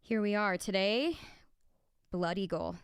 Here we are today, Blood Eagle.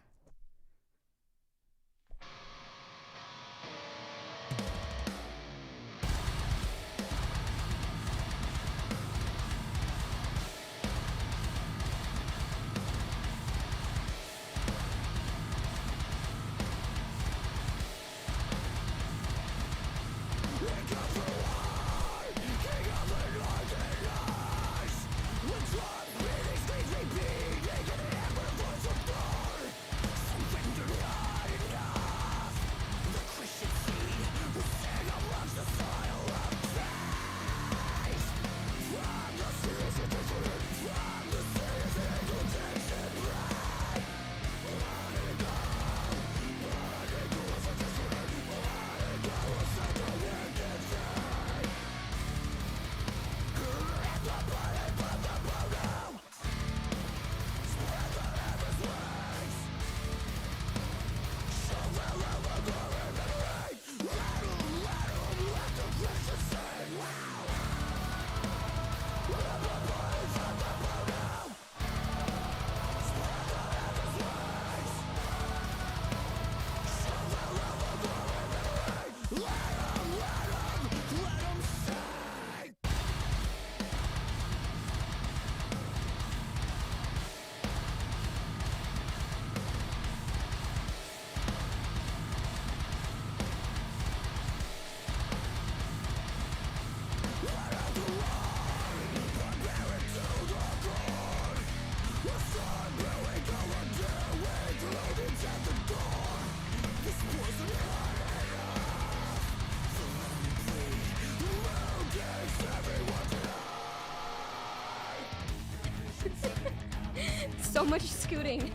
So much scooting.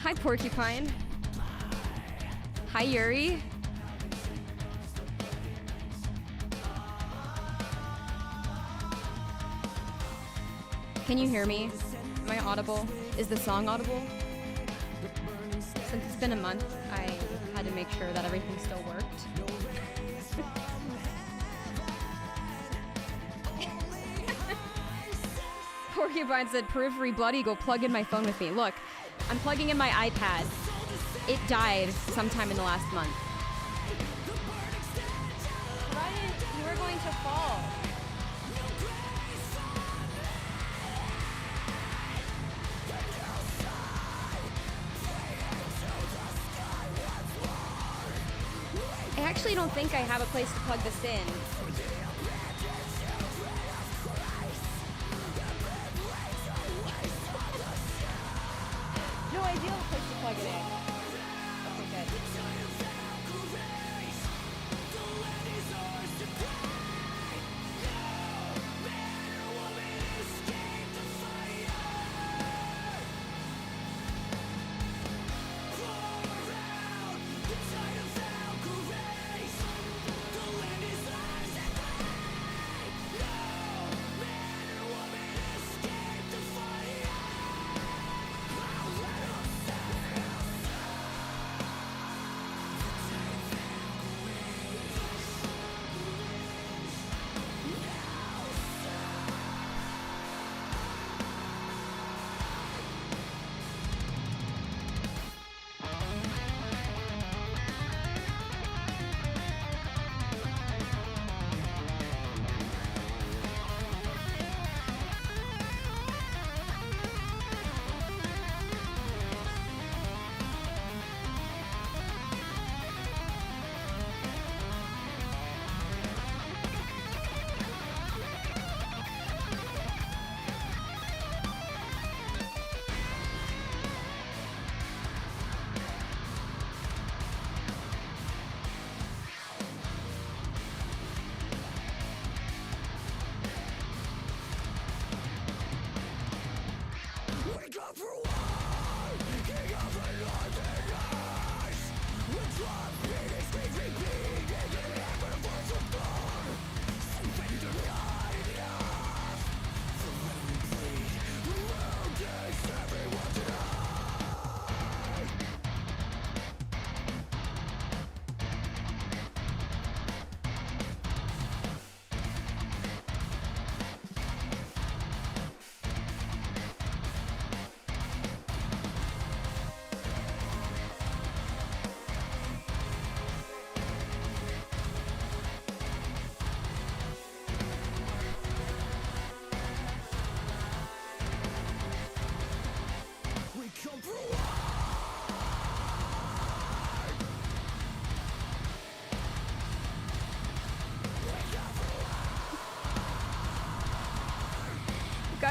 Hi, Porcupine. Hi, Yuri. Can you hear me? Am I audible? Is the song audible? Since it's been a month, I had to make sure that everything still worked. Porcupine said, Periphery Blood Eagle, plug in my phone with me. Look, I'm plugging in my iPad. It died sometime in the last month. Ryan, you were going to fall. I actually don't think I have a place to plug this in. No ideal place to plug it in. Okay, good.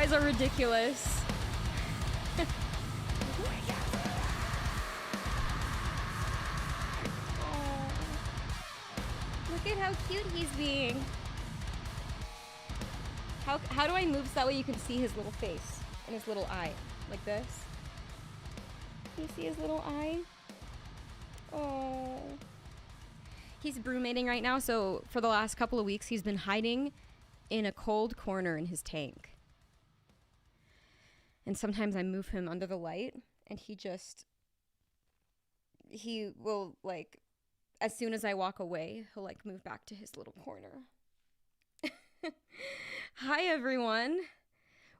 guys are ridiculous. Oh, look at how cute he's being. How do I move so that way you can see his little face and his little eye? Like this? Can you see his little eye? Oh. He's broodmating right now, so for the last couple of weeks he's been hiding in a cold corner in his tank. And sometimes I move him under the light and he will, like, as soon as I walk away, he'll like move back to his little corner. Hi everyone.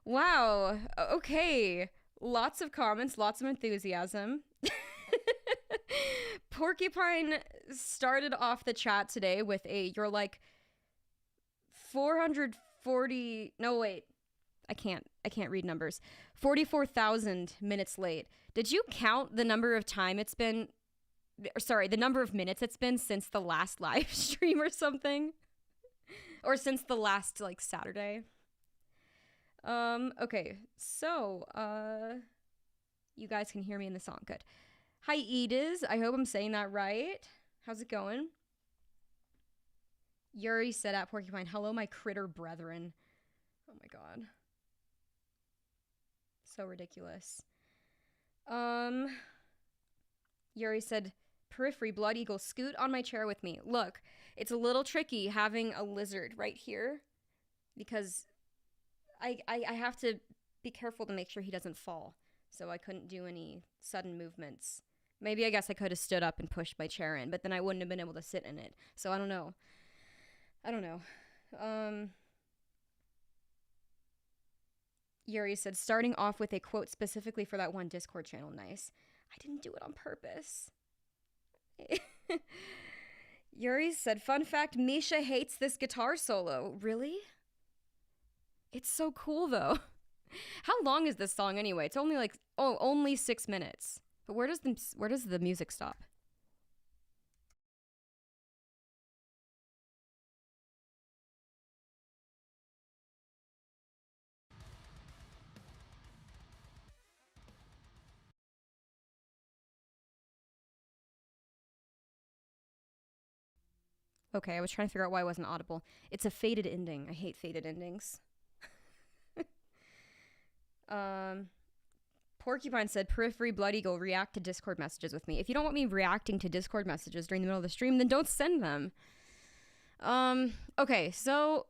Wow. Okay. Lots of comments, lots of enthusiasm. Porcupine started off the chat today with you're like 440, no wait, I can't read numbers. 44,000 minutes late. Did you count the number of minutes it's been since the last live stream or something? Or since the last, like, Saturday? Okay, so, you guys can hear me in the song, good. Hi, Ediz, I hope I'm saying that right. How's it going? Yuri said at Porcupine, hello, my critter brethren. Oh my god. So ridiculous. Yuri said, Periphery, Blood Eagle, scoot on my chair with me. Look, it's a little tricky having a lizard right here because I have to be careful to make sure he doesn't fall. So I couldn't do any sudden movements. Maybe I guess I could have stood up and pushed my chair in, but then I wouldn't have been able to sit in it. So I don't know. Yuri said, starting off with a quote specifically for that one Discord channel. Nice. I didn't do it on purpose. Yuri said, fun fact, Misha hates this guitar solo. Really? It's so cool, though. How long is this song anyway? It's only like, only 6 minutes. But where does the music stop? Okay, I was trying to figure out why I wasn't audible. It's a faded ending. I hate faded endings. Porcupine said, Periphery, Blood Eagle, react to Discord messages with me. If you don't want me reacting to Discord messages during the middle of the stream, then don't send them. Okay, so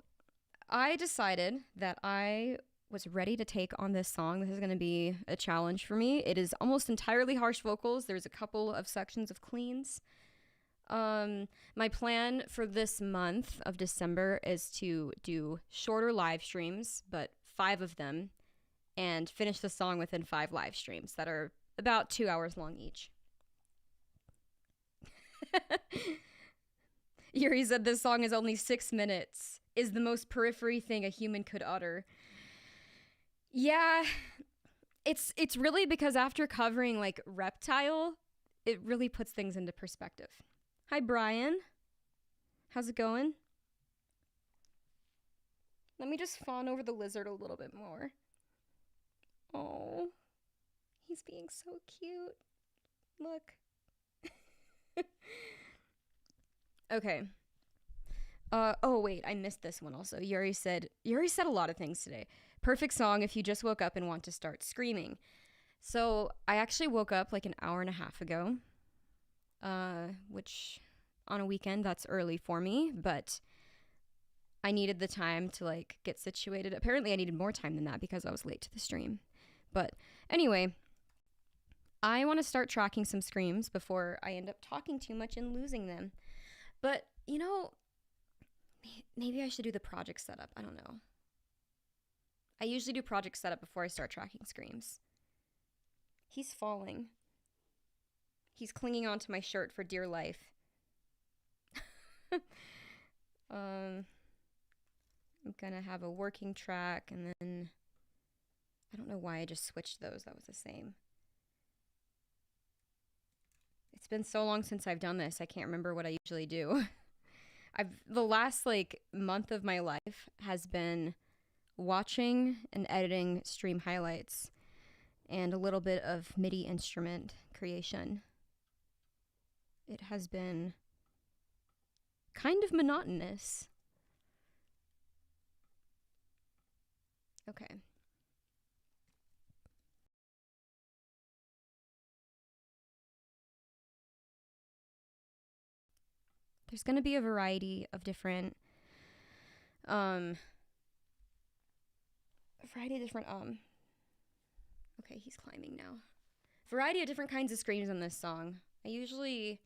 I decided that I was ready to take on this song. This is going to be a challenge for me. It is almost entirely harsh vocals. There's a couple of sections of cleans. My plan for this month of December is to do shorter live streams, but 5 of them, and finish the song within 5 live streams that are about 2 hours long each. Yuri said this song is only 6 minutes, is the most periphery thing a human could utter. Yeah, it's really because after covering like Reptile, it really puts things into perspective. Hi, Brian. How's it going? Let me just fawn over the lizard a little bit more. Oh, he's being so cute. Look. Okay. Oh wait, I missed this one also. Yuri said a lot of things today. Perfect song if you just woke up and want to start screaming. So I actually woke up like an hour and a half ago. Which on a weekend, that's early for me, but I needed the time to like get situated. Apparently I needed more time than that because I was late to the stream. But anyway, I want to start tracking some screams before I end up talking too much and losing them. But, you know, maybe I should do the project setup. I don't know. I usually do project setup before I start tracking screams. He's falling. He's clinging onto my shirt for dear life. I'm gonna have a working track, and then I don't know why I just switched those. That was the same. It's been so long since I've done this. I can't remember what I usually do. The last like month of my life has been watching and editing stream highlights and a little bit of MIDI instrument creation. It has been kind of monotonous. Okay. There's going to be a variety of different okay, he's climbing now. Variety of different kinds of screams in this song. I usually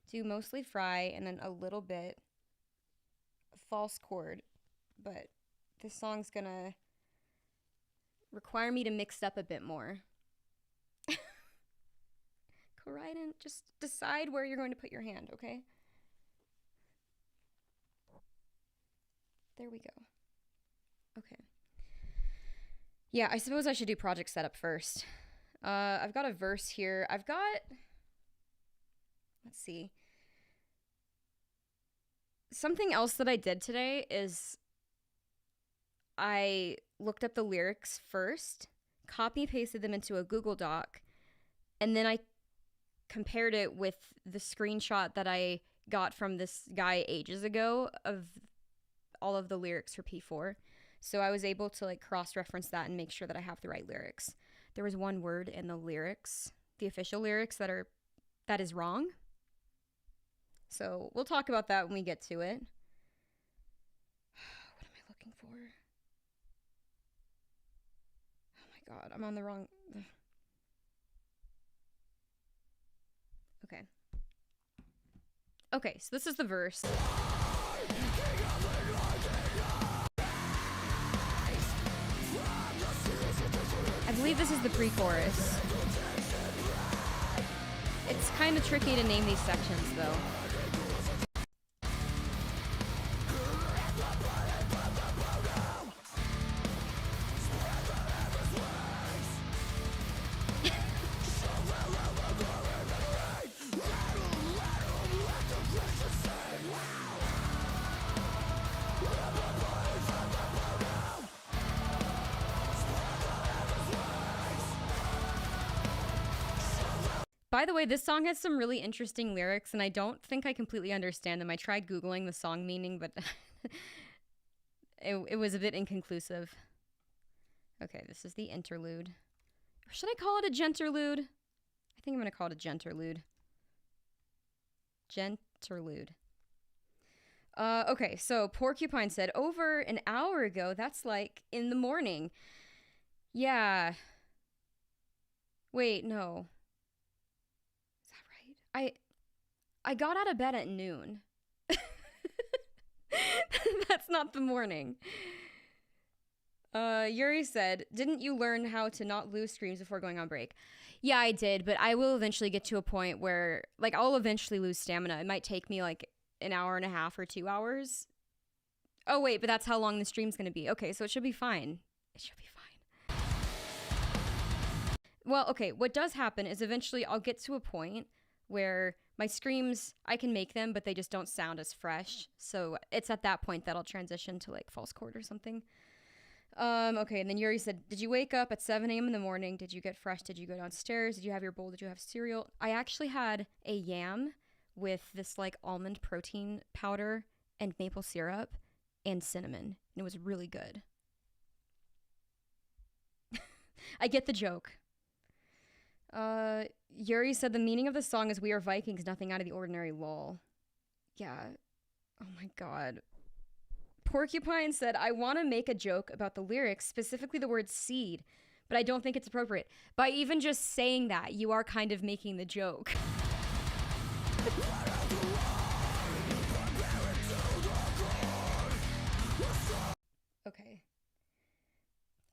do mostly fry and then a little bit false chord, but this song's gonna require me to mix up a bit more. Coriden, just decide where you're going to put your hand, okay? There we go. Okay. Yeah, I suppose I should do project setup first. I've got a verse here. Let's see. Something else that I did today is I looked up the lyrics first, copy pasted them into a Google Doc, and then I compared it with the screenshot that I got from this guy ages ago of all of the lyrics for P4. So I was able to like cross-reference that and make sure that I have the right lyrics. There was one word in the lyrics, the official lyrics, that is wrong. So we'll talk about that when we get to it. What am I looking for? Oh my god, I'm on the wrong... Okay. Okay, so this is the verse. I believe this is the pre-chorus. It's kind of tricky to name these sections, though. By the way, this song has some really interesting lyrics, and I don't think I completely understand them. I tried Googling the song meaning, but it was a bit inconclusive. Okay, this is the interlude. Or should I call it a genterlude? I think I'm going to call it a genterlude. Genterlude. Okay, so Porcupine said, over an hour ago, that's like in the morning. Yeah. Wait, no. I got out of bed at noon. That's not the morning. Yuri said, didn't you learn how to not lose streams before going on break? Yeah, I did, but I will eventually get to a point where, like, I'll eventually lose stamina. It might take me, like, an hour and a half or 2 hours. Oh, wait, but that's how long the stream's gonna be. Okay, so it should be fine. It should be fine. Well, okay, what does happen is eventually I'll get to a point where my screams, I can make them, but they just don't sound as fresh. So it's at that point that I'll transition to like false chord or something. Okay, and then Yuri said, did you wake up at 7 a.m. in the morning? Did you get fresh? Did you go downstairs? Did you have your bowl? Did you have cereal? I actually had a yam with this like almond protein powder and maple syrup and cinnamon. And it was really good. I get the joke. Yuri said the meaning of the song is "We are Vikings, nothing out of the ordinary." Lol. Yeah. Oh my god. Porcupine said, I want to make a joke about the lyrics, specifically the word seed, but I don't think it's appropriate. By even just saying that, you are kind of making the joke. Okay.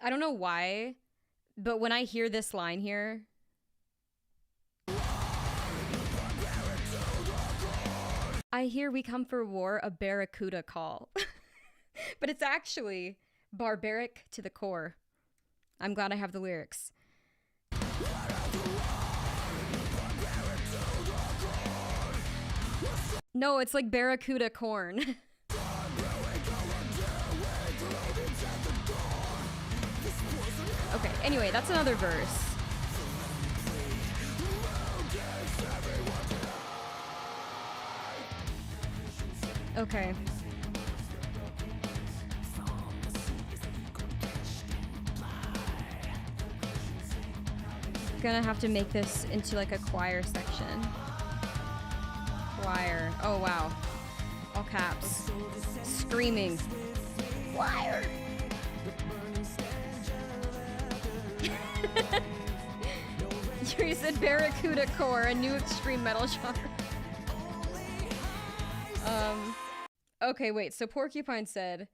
I don't know why, but when I hear this line here, I hear we come for war, a barracuda call. But it's actually barbaric to the core. I'm glad I have the lyrics. No, it's like barracuda corn. Anyway, that's another verse. Okay. Gonna have to make this into like a choir section. Choir. Oh wow. All caps. Screaming. Choir. You said Barracuda Core, a new extreme metal genre. Okay, wait. So Porcupine said,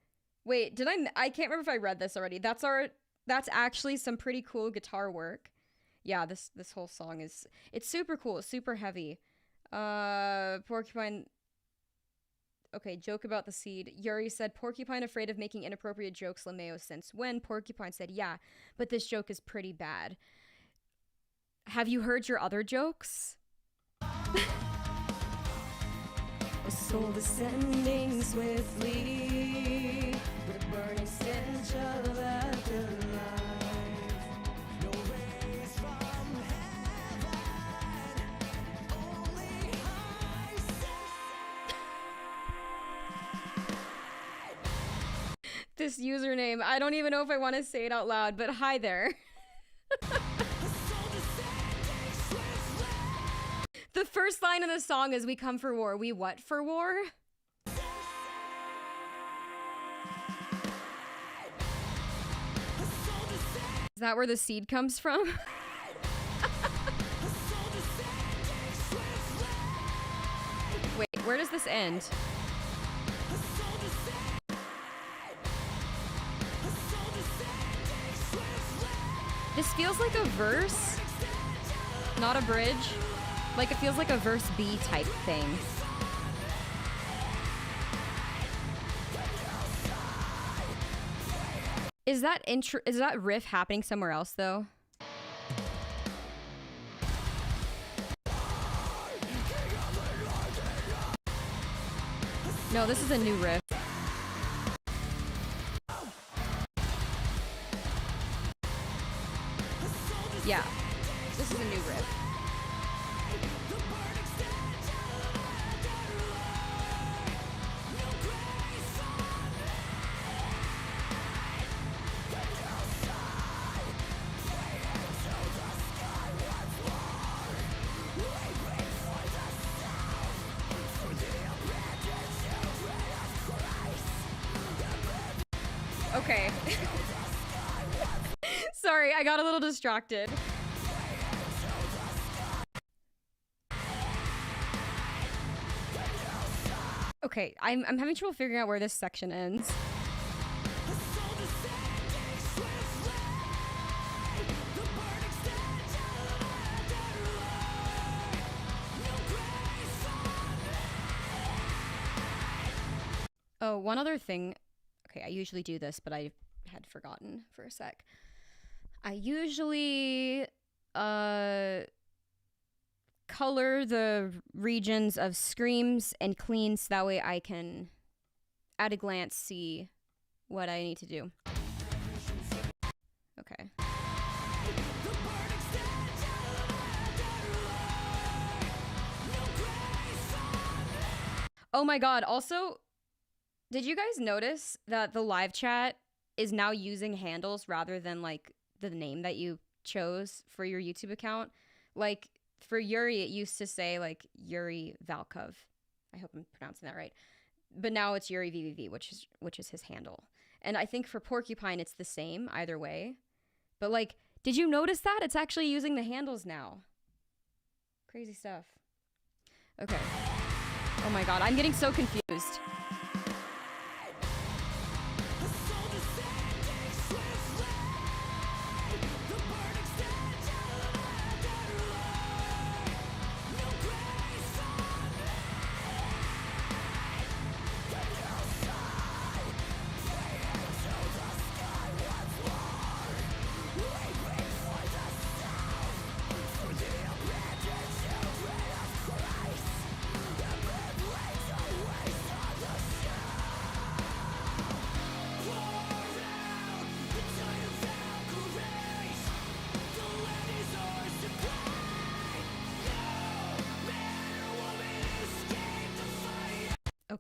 wait, I can't remember if I read this already. That's actually some pretty cool guitar work. Yeah, this whole song it's super cool. It's super heavy. Porcupine. Okay, joke about the seed. Yuri said, Porcupine afraid of making inappropriate jokes, LeMayo, since when? Porcupine said, yeah, but this joke is pretty bad. Have you heard your other jokes? A soul descending swiftly, the burning stench of afterlife. No rays from heaven, only high side. This username, I don't even know if I want to say it out loud, but hi there. The first line of the song is, we come for war. We what for war? Is that where the seed comes from? Wait, where does this end? This feels like a verse, not a bridge. Like, it feels like a verse B type thing. Is that riff happening somewhere else, though? No, this is a new riff. Yeah, this is a new riff. Okay. Sorry, I got a little distracted. Okay, I'm having trouble figuring out where this section ends. Oh, one other thing. Okay, I usually do this, but I had forgotten for a sec. I usually color the regions of screams and cleans, so that way I can, at a glance, see what I need to do. Okay. Oh my god, also, did you guys notice that the live chat is now using handles rather than, like, the name that you chose for your YouTube account? Like, for Yuri, it used to say, like, Yuri Valkov. I hope I'm pronouncing that right. But now it's Yuri VVV, which is his handle. And I think for Porcupine, it's the same either way. But, like, did you notice that? It's actually using the handles now. Crazy stuff. Okay. Oh my god, I'm getting so confused.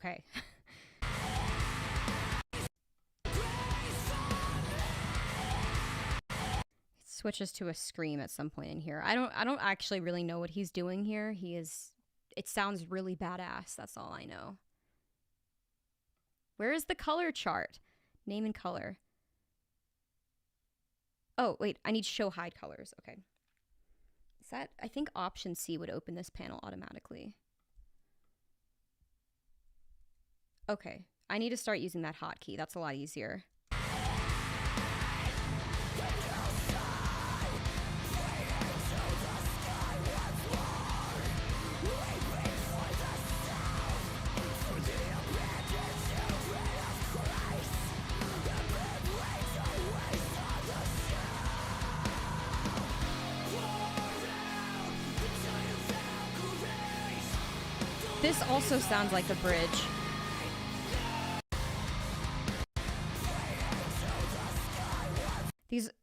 Okay. Switches to a scream at some point in here. I don't actually really know what he's doing here. It sounds really badass. That's all I know. Where is the color chart? Name and color. Oh, wait, I need show hide colors. Okay. Is that, I think option C would open this panel automatically. Okay, I need to start using that hotkey. That's a lot easier. This also sounds like a bridge.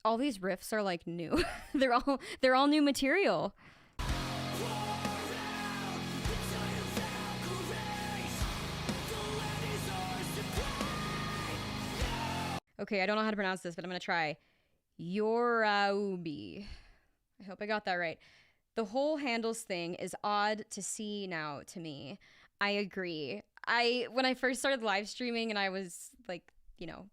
All these riffs are like new. they're all new material. Okay, I don't know how to pronounce this, but I'm gonna try. Yoraubi. I hope I got that right. The whole handles thing is odd to see now to me. I agree. When I first started live streaming and I was like, you know,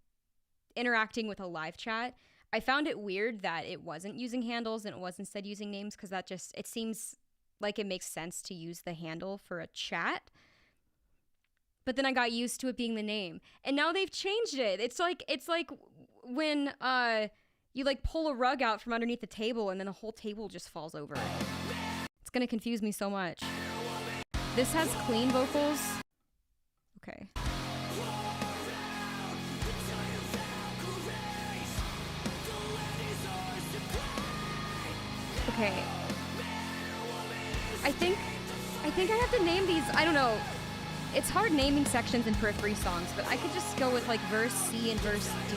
interacting with a live chat, I found it weird that it wasn't using handles and it was instead using names, because it seems like it makes sense to use the handle for a chat. But then I got used to it being the name. And now they've changed it. It's like when you like pull a rug out from underneath the table and then the whole table just falls over. It's gonna confuse me so much. This has clean vocals. Okay. Okay. I think I have to name these. I don't know. It's hard naming sections in Periphery songs, but I could just go with like verse C and verse D.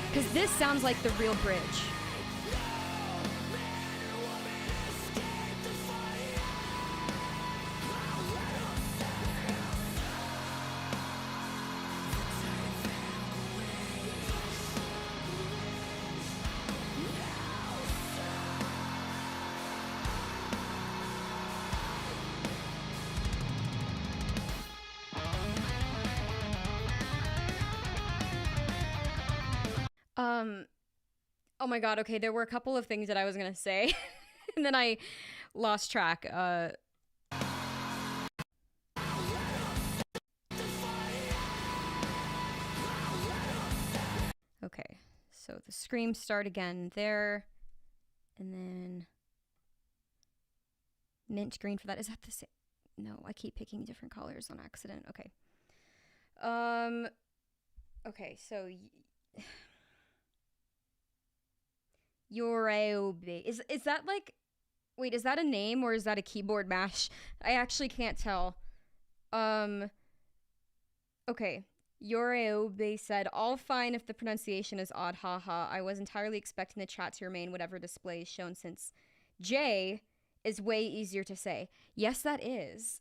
Because this sounds like the real bridge. Oh my god, okay, there were a couple of things that I was gonna say, and then I lost track. Okay, so the screams start again there, and then mint green for that. Is that the same? No, I keep picking different colors on accident. Okay. Okay, so Yoraobe. Is that like, wait, is that a name or is that a keyboard mash? I actually can't tell. Okay. Yoraobe said, all fine if the pronunciation is odd, haha. I was entirely expecting the chat to remain whatever display is shown, since J is way easier to say. Yes, that is.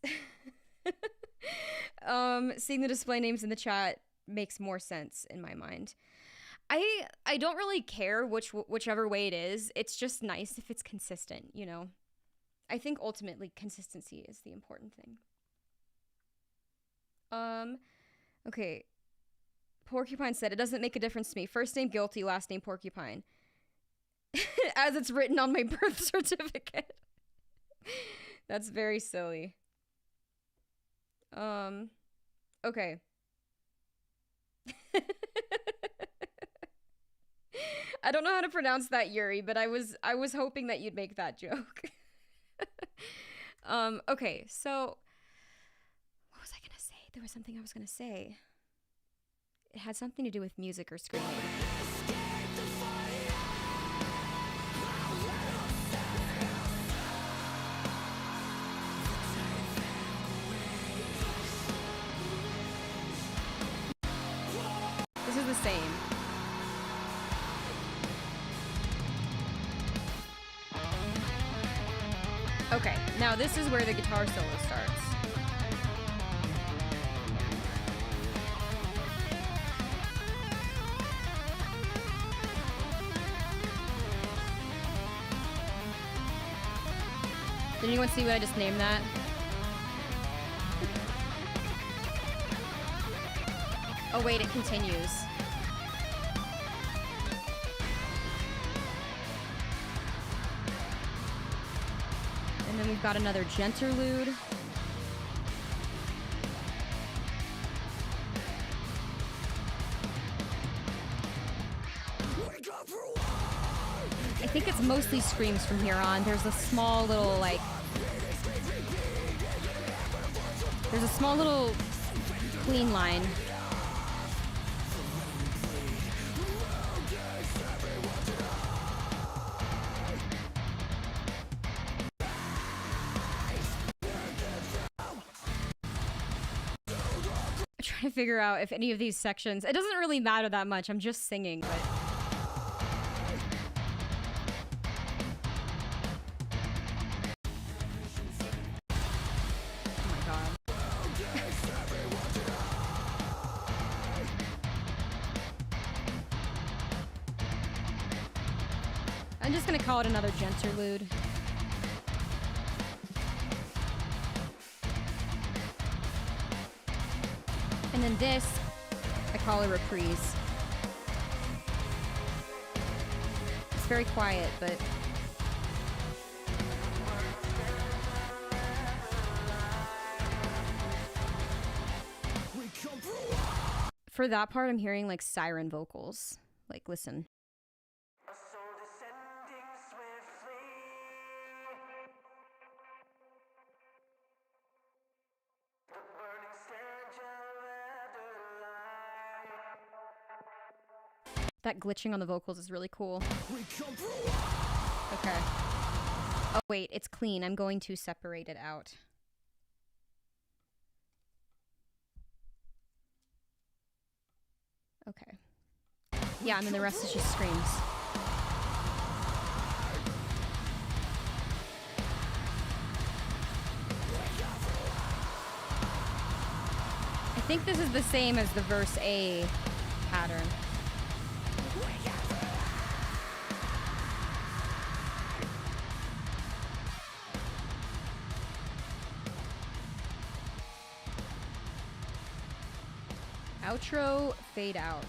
Seeing the display names in the chat makes more sense in my mind. I don't really care whichever way it is. It's just nice if it's consistent, you know? I think ultimately consistency is the important thing. Okay. Porcupine said, it doesn't make a difference to me. First name Guilty, last name Porcupine. As it's written on my birth certificate. That's very silly. Okay. I don't know how to pronounce that, Yuri, but I was hoping that you'd make that joke. Okay, so what was I gonna say? There was something I was gonna say. It had something to do with music or screaming. This is the same. Okay, now this is where the guitar solo starts. Did anyone see what I just named that? Oh wait, it continues. And then we've got another genterlude. I think it's mostly screams from here on. There's a small little, like... There's a small little clean line. I'm trying to figure out if any of these sections... It doesn't really matter that much. I'm just singing, but... I'm just gonna call it another genterlude. And then this, I call a reprise. It's very quiet, but... For that part, I'm hearing like siren vocals. Like, listen. That glitching on the vocals is really cool. Okay. Oh wait, it's clean. I'm going to separate it out. Okay. Yeah, and then the rest is just screams. I think this is the same as the verse A pattern. Outro, fade out.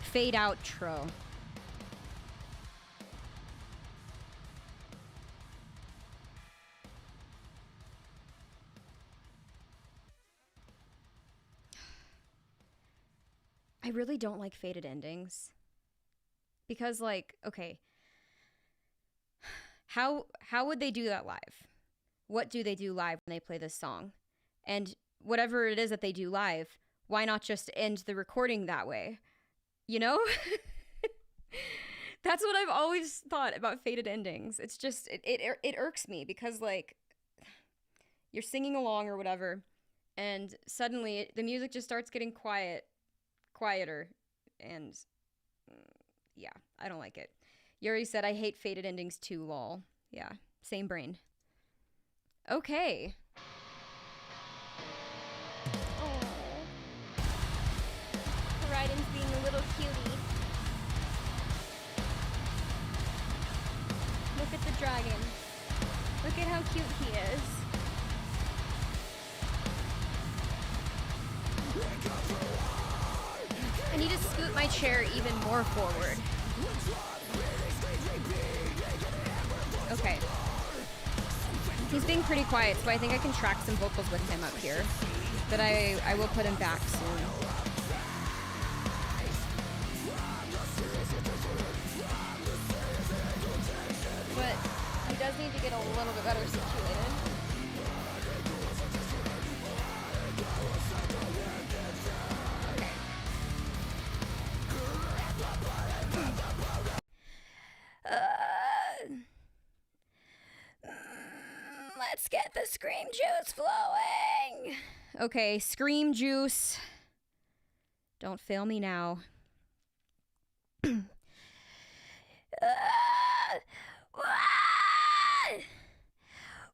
Fade outro. I really don't like faded endings. Because, like, okay. How would they do that live? What do they do live when they play this song? And whatever it is that they do live, why not just end the recording that way? You know? That's what I've always thought about faded endings. It's just, it irks me because, like, you're singing along or whatever, and suddenly the music just starts getting quieter, and yeah, I don't like it. Yuri said, I hate faded endings too, lol. Yeah, same brain. Okay. Raiden's being a little cutie. Look at the dragon. Look at how cute he is. I need to scoot my chair even more forward. Okay. He's being pretty quiet, so I think I can track some vocals with him up here. But I will put him back soon. But he does need to get a little bit better situated. Let's get the scream juice flowing. Okay, scream juice. Don't fail me now.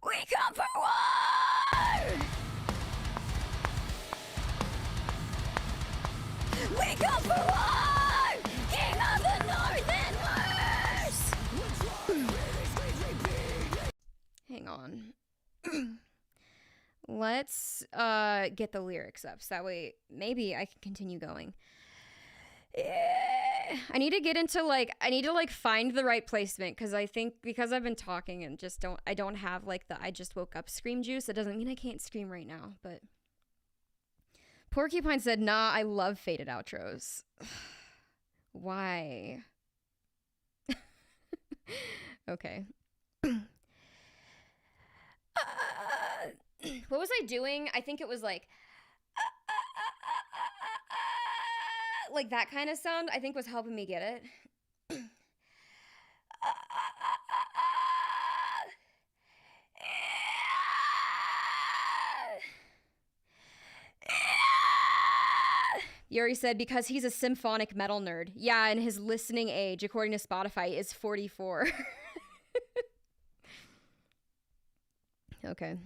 We come for war! We come for war! King of the North and worse! Hang hang on. Let's get the lyrics up so that way maybe I can continue going. I need to get into I need to find the right placement, because I think because I've been talking and just I don't have like the I just woke up scream juice. It doesn't mean I can't scream right now, but Porcupine said, nah, I love faded outros. Why? Okay. What was I doing? I think it was like that kind of sound, I think was helping me get it. Yuri said, because he's a symphonic metal nerd. Yeah, and his listening age, according to Spotify, is 44. Okay.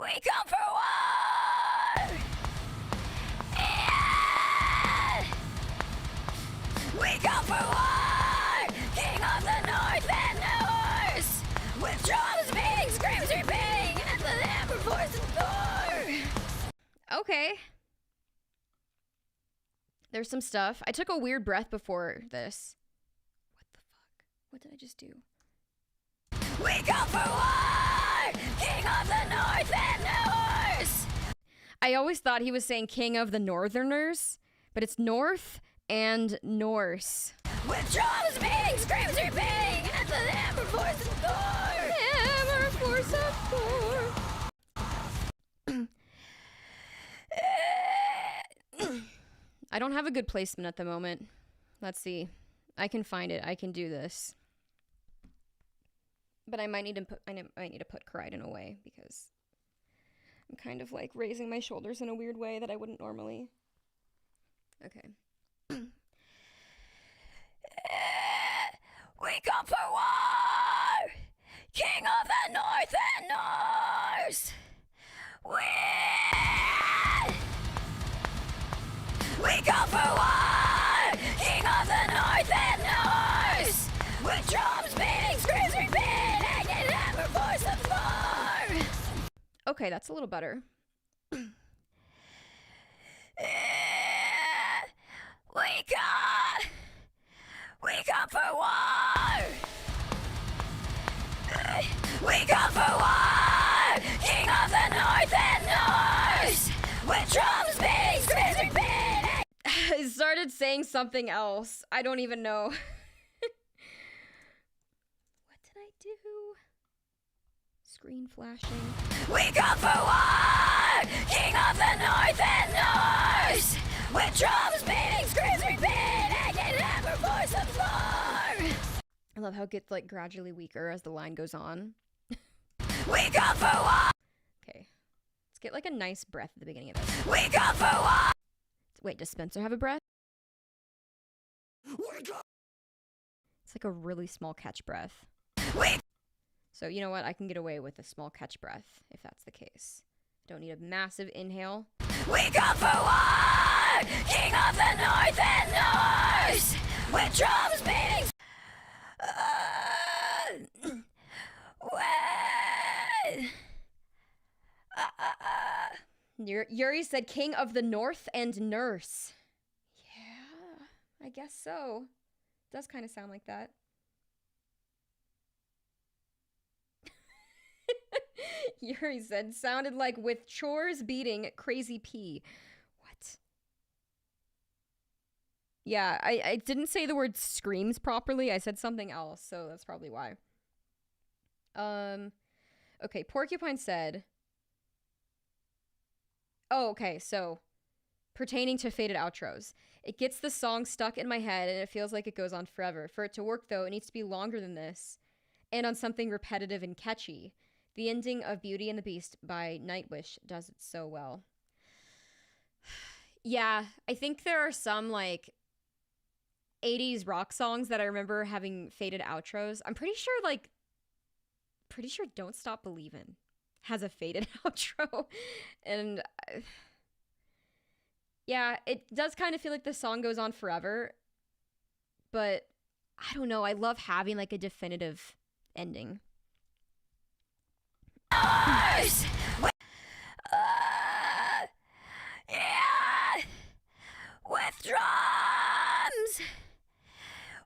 We come for war! We come for war! King of the North and North! With drums beating, screams repeating, and the hammer voice and Thor! Okay. There's some stuff. I took a weird breath before this. What the fuck? What did I just do? We come for war! King of the North and North! I always thought he was saying King of the Northerners, but it's North and Norse. With drums beating, screams repeating, and the hammer force of Thor! Hammer force of Thor! I don't have a good placement at the moment. Let's see. I can find it. I can do this. But I might need to put Crichton away because I'm kind of like raising my shoulders in a weird way that I wouldn't normally. Okay. We come for war! King of the North and North! We come for war! King of the North and North! With drums beating, screams repeating, and hammer voice of Thor! Okay, that's a little better. We come for war! We come for war! King of the North and North! With drums beating, screams repeating! I started saying something else. I don't even know. What did I do? Screen flashing. We come for war! King of the North and North! With drums beating, screams repeating, and hammer voice of Thor! I love how it gets like gradually weaker as the line goes on. We come for war! Okay. Let's get like a nice breath at the beginning of this. We come for war! Wait, does Spencer have a breath? It's like a really small catch breath. So you know what? I can get away with a small catch breath if that's the case. Don't need a massive inhale. We come for war! King of the North and North! With drums beating... Yuri said King of the North and Nurse. Yeah, I guess so. Does kind of sound like that. Yuri said sounded like with chores beating crazy P. What? Yeah, I didn't say the word screams properly. I said something else, so that's probably why. Okay, Porcupine said... Oh, okay, so pertaining to faded outros. It gets the song stuck in my head and it feels like it goes on forever. For it to work, though, it needs to be longer than this and on something repetitive and catchy. The ending of Beauty and the Beast by Nightwish does it so well. Yeah, I think there are some, like, 80s rock songs that I remember having faded outros. I'm pretty sure Don't Stop Believin' has a faded outro. And yeah, it does kind of feel like the song goes on forever, but I don't know. I love having like a definitive ending. Yeah. With drums.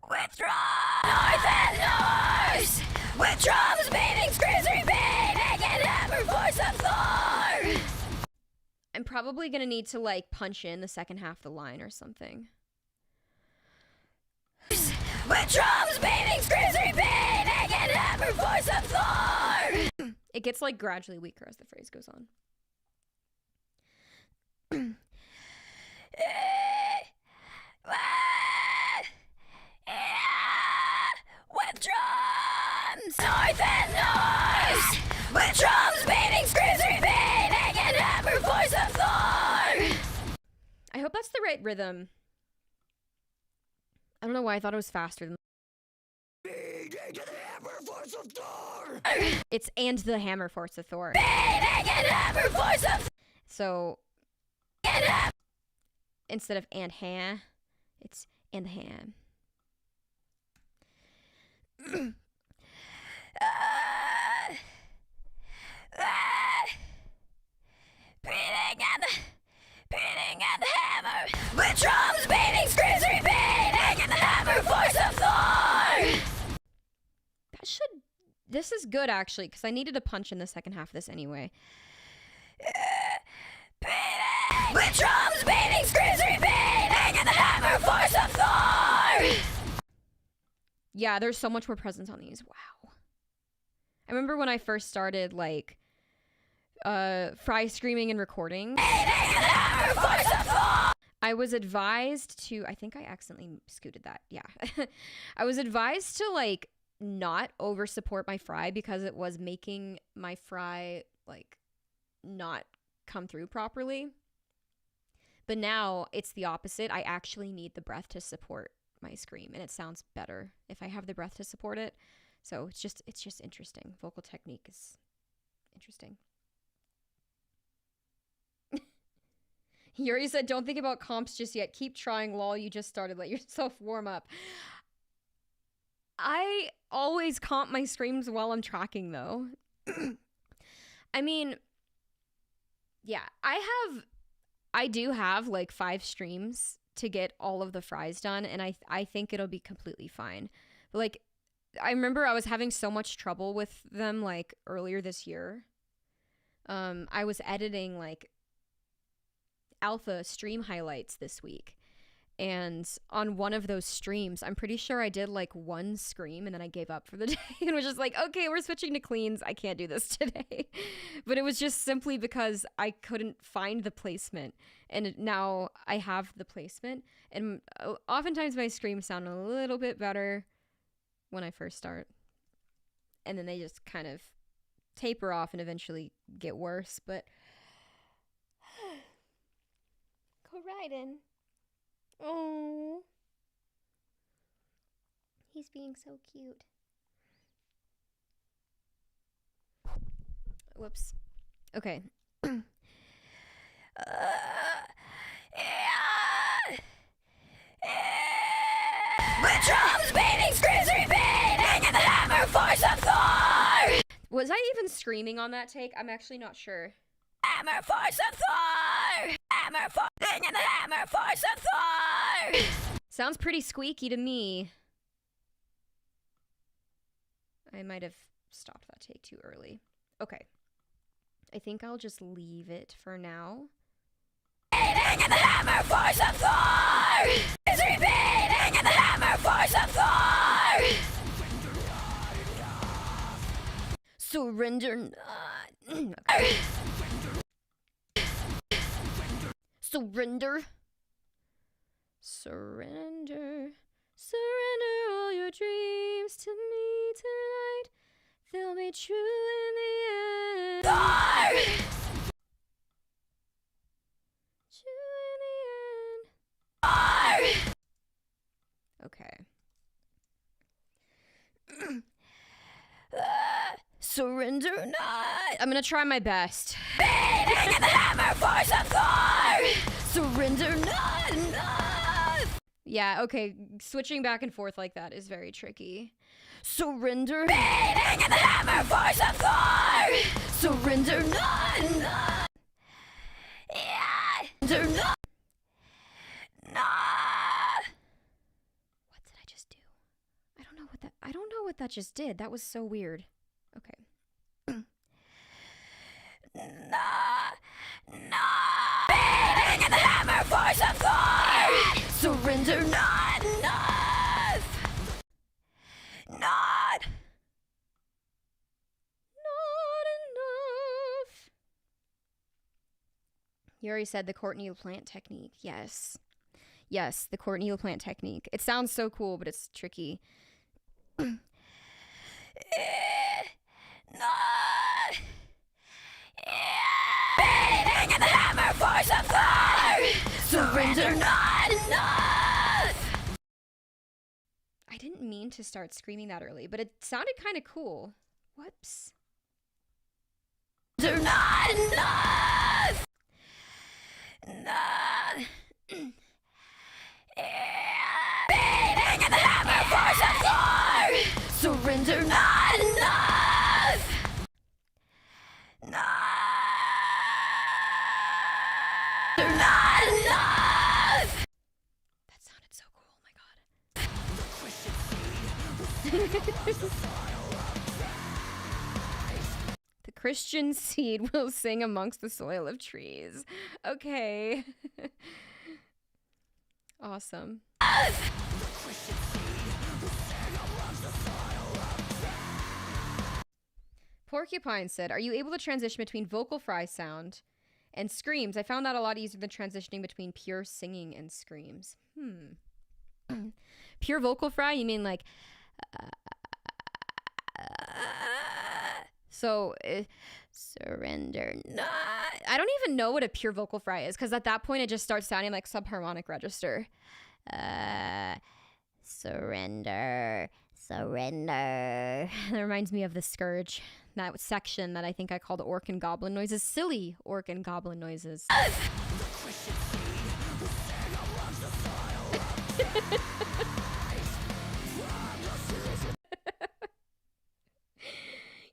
With drums. North and north. With drums beating, screams repeating, and hammer voice of Thor. I'm probably gonna need to like punch in the second half of the line or something. With drums beating, screams repeating, and hammer voice of Thor. It gets like gradually weaker as the phrase goes on. With drums, north and north. With drums beating, screams repeating, and hammer voice of Thor. I hope that's the right rhythm. I don't know why I thought it was faster than. It's and the hammer force of Thor. So instead of and ham, it's and the ham. Beating and the hammer. With drums beating, screams repeating, and the hammer force of Thor. This is good actually, because I needed a punch in the second half of this anyway. Beating. With drums beating, screams repeating, and the hammer force of Thor. Yeah, there's so much more presence on these. Wow. I remember when I first started like fry screaming and recording. I was advised to, I think I accidentally scooted that. Yeah. I was advised to like not over support my fry because it was making my fry like not come through properly. But now it's the opposite. I actually need the breath to support my scream, and it sounds better if I have the breath to support it. So it's just interesting. Vocal technique is interesting. Yuri said, don't think about comps just yet. Keep trying, lol. You just started. Let yourself warm up. I always comp my screams while I'm tracking, though. I mean, yeah, I do have like 5 streams to get all of the fries done, and I think it'll be completely fine. But like, I remember I was having so much trouble with them like earlier this year. I was editing like alpha stream highlights this week, and on one of those streams I'm pretty sure I did like 1 scream and then I gave up for the day and was just like, okay, we're switching to cleans, I can't do this today. But it was just simply because I couldn't find the placement, and now I have the placement, and oftentimes my screams sound a little bit better when I first start, and then they just kind of taper off and eventually get worse. But go right in. Oh, he's being so cute. Whoops. Okay. Yeah. With drums beating, screams repeating, and the hammer force of Thor. Was I even screaming on that take? I'm actually not sure. Hammer force of Thor. Hammer force and the hammer force of Thor. Sounds pretty squeaky to me. I might have stopped that take too early. Okay. I think I'll just leave it for now. And the hammer force of Thor is repeating, and the hammer force of Thor. Surrender not. Okay. Surrender. Surrender. Surrender all your dreams to me tonight. They'll be true in the end. Thor! True in the end. Thor! Okay. Surrender not. I'm gonna try my best. Beating in the hammer force of Thor. Surrender not. Yeah, okay, switching back and forth like that is very tricky. Surrender. Beating in the hammer, force of Thor! Surrender none! Yeah! Surrender none! Nah! What did I just do? I don't know what that just did. That was so weird. Okay. Nah! Beating in the hammer, force of Thor! Surrender not enough! Not enough. You already said the Courtney LaPlante technique. Yes. Yes, the Courtney LaPlante technique. It sounds so cool, but it's tricky. Not. Beating in the hammer, force of Thor! Surrender not enough! I didn't mean to start screaming that early, but it sounded kind of cool. Whoops. Surrender not enough! Not. Beating in the hammer, force of Thor! Surrender not enough! Not enough! That sounded so cool, oh my god. The Christian seed will sing amongst the soil of trees. Okay. Awesome. Porcupine said, are you able to transition between vocal fry sound and screams? I found that a lot easier than transitioning between pure singing and screams. Pure vocal fry? You mean like... surrender not. I don't even know what a pure vocal fry is, because at that point it just starts sounding like subharmonic register. Surrender. That reminds me of the Scourge. That section that I think I called orc and goblin noises. Silly orc and goblin noises.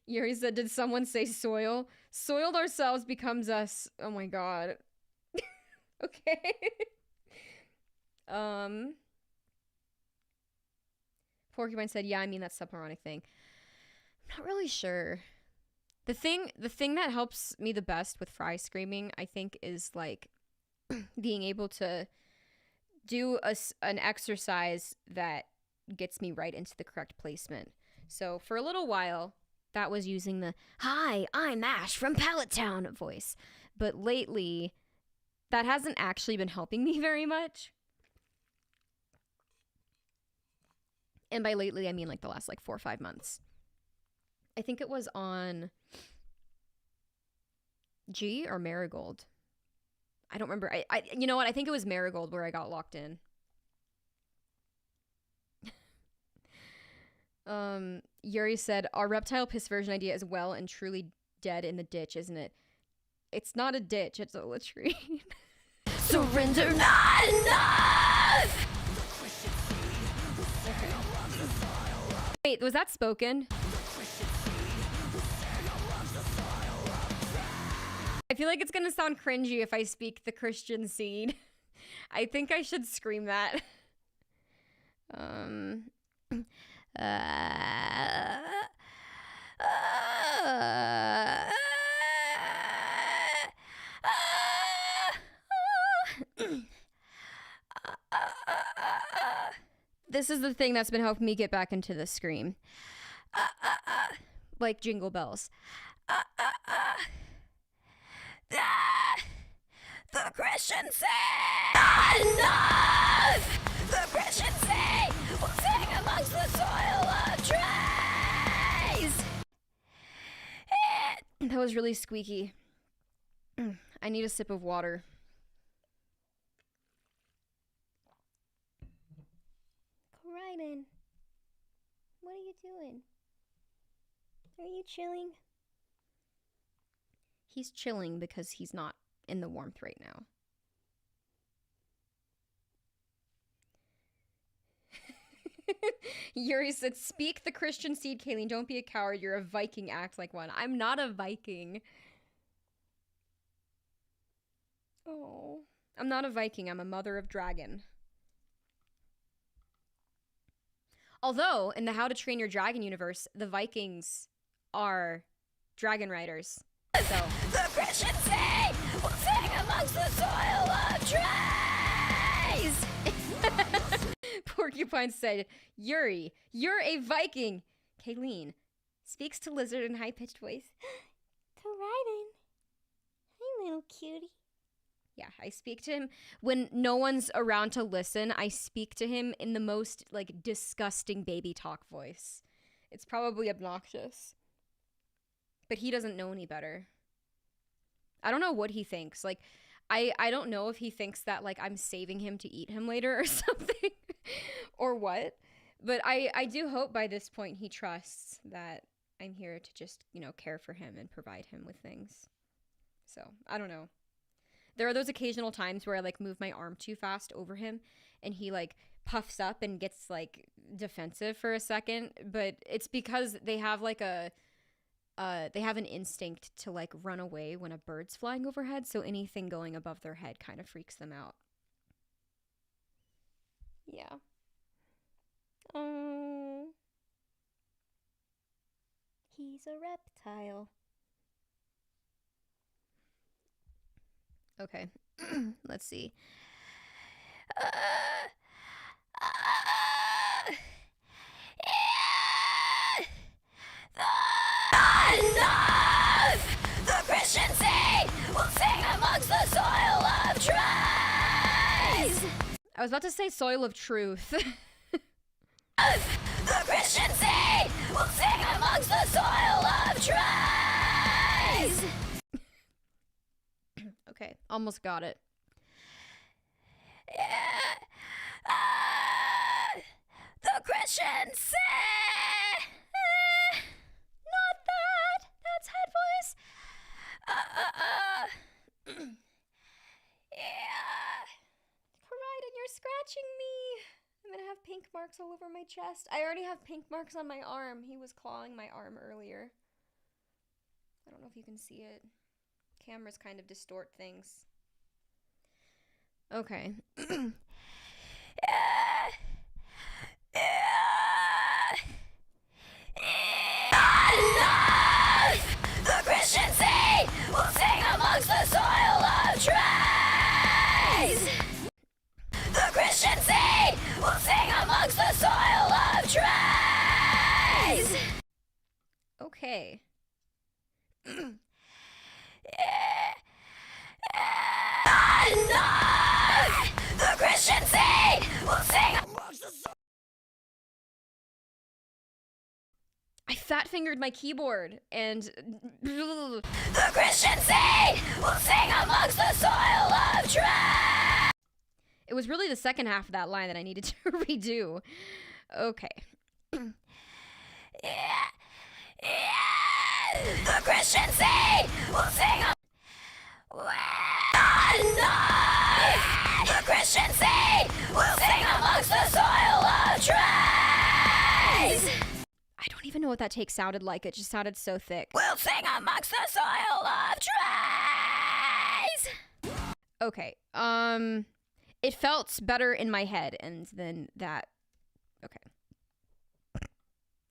Yuri said, did someone say soil? Soiled ourselves becomes us. Oh my god. Okay. Porcupine said, yeah, I mean that subharmonic thing. I'm not really sure. The thing that helps me the best with fry screaming, I think, is like being able to do an exercise that gets me right into the correct placement. So for a little while, that was using the, hi, I'm Ash from Pallet Town voice. But lately, that hasn't actually been helping me very much. And by lately, I mean like the last like 4 or 5 months. I think it was on G or Marigold. I don't remember. I you know what? I think it was Marigold where I got locked in. Yuri said, our reptile piss version idea is well and truly dead in the ditch, isn't it? It's not a ditch, it's a latrine. Surrender not enough! Okay. Wait, was that spoken? I feel like it's gonna sound cringy if I speak the Christian seed. I think I should scream that. This is the thing that's been helping me get back into the scream. Like Jingle Bells. The Christians say not enough. The Christians say we'll sing amongst the soil of trees. That was really squeaky. I need a sip of water. Ryden, what are you doing? Are you chilling? He's chilling because he's not in the warmth right now. Yuri said, speak the Christian seed, Kayleen. Don't be a coward. You're a Viking. Act like one. I'm not a Viking. Oh. I'm not a Viking. I'm a mother of dragon. Although, in the How to Train Your Dragon universe, the Vikings are dragon riders. So. The Christian seed will sing amongst the soil of trees! Porcupine said, Yuri, you're a Viking. Kayleen speaks to Lizard in high-pitched voice. To Raiden. Hey, little cutie. Yeah, I speak to him when no one's around to listen. I speak to him in the most, like, disgusting baby talk voice. It's probably obnoxious. But he doesn't know any better. I don't know what he thinks. Like, I don't know if he thinks that, like, I'm saving him to eat him later or something. Or what. But I do hope by this point he trusts that I'm here to just, you know, care for him and provide him with things. So, I don't know. There are those occasional times where I, like, move my arm too fast over him and he, like, puffs up and gets, like, defensive for a second. But it's because they have, like, they have an instinct to, like, run away when a bird's flying overhead. So anything going above their head kind of freaks them out. Yeah. Oh. He's a reptile. Okay, let's see. The Christian seed will sing amongst the soil of trees. I was about to say soil of truth. The Christian seed will sing amongst the soil of trees. Okay, almost got it. The Christians say, not that. That's head voice. Yeah. Cried, you're scratching me. I'm gonna have pink marks all over my chest. I already have pink marks on my arm. He was clawing my arm earlier. I don't know if you can see it. Cameras kind of distort things. Okay. The Christian seed will sing amongst the soil of trees. The Christian seed will sing amongst the soil of trees. Okay. The Christian seed will sing amongst the soil. I fat-fingered my keyboard and the Christian seed will sing amongst the soil of trees. It was really the second half of that line that I needed to redo. Okay. The Christian seed will sing the Christian seed will sing amongst the soil of trees. I don't even know what that take sounded like. It just sounded so thick. We'll sing amongst the soil of trees. Okay. It felt better in my head, and then that. Okay.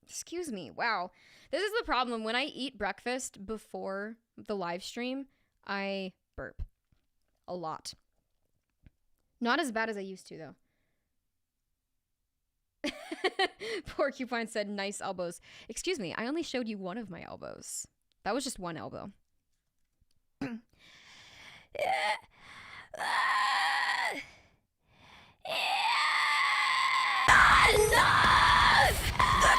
Excuse me. Wow. This is the problem. When I eat breakfast before the live stream, I burp a lot. Not as bad as I used to, though. Porcupine said, nice elbows. Excuse me, I only showed you one of my elbows. That was just one elbow. The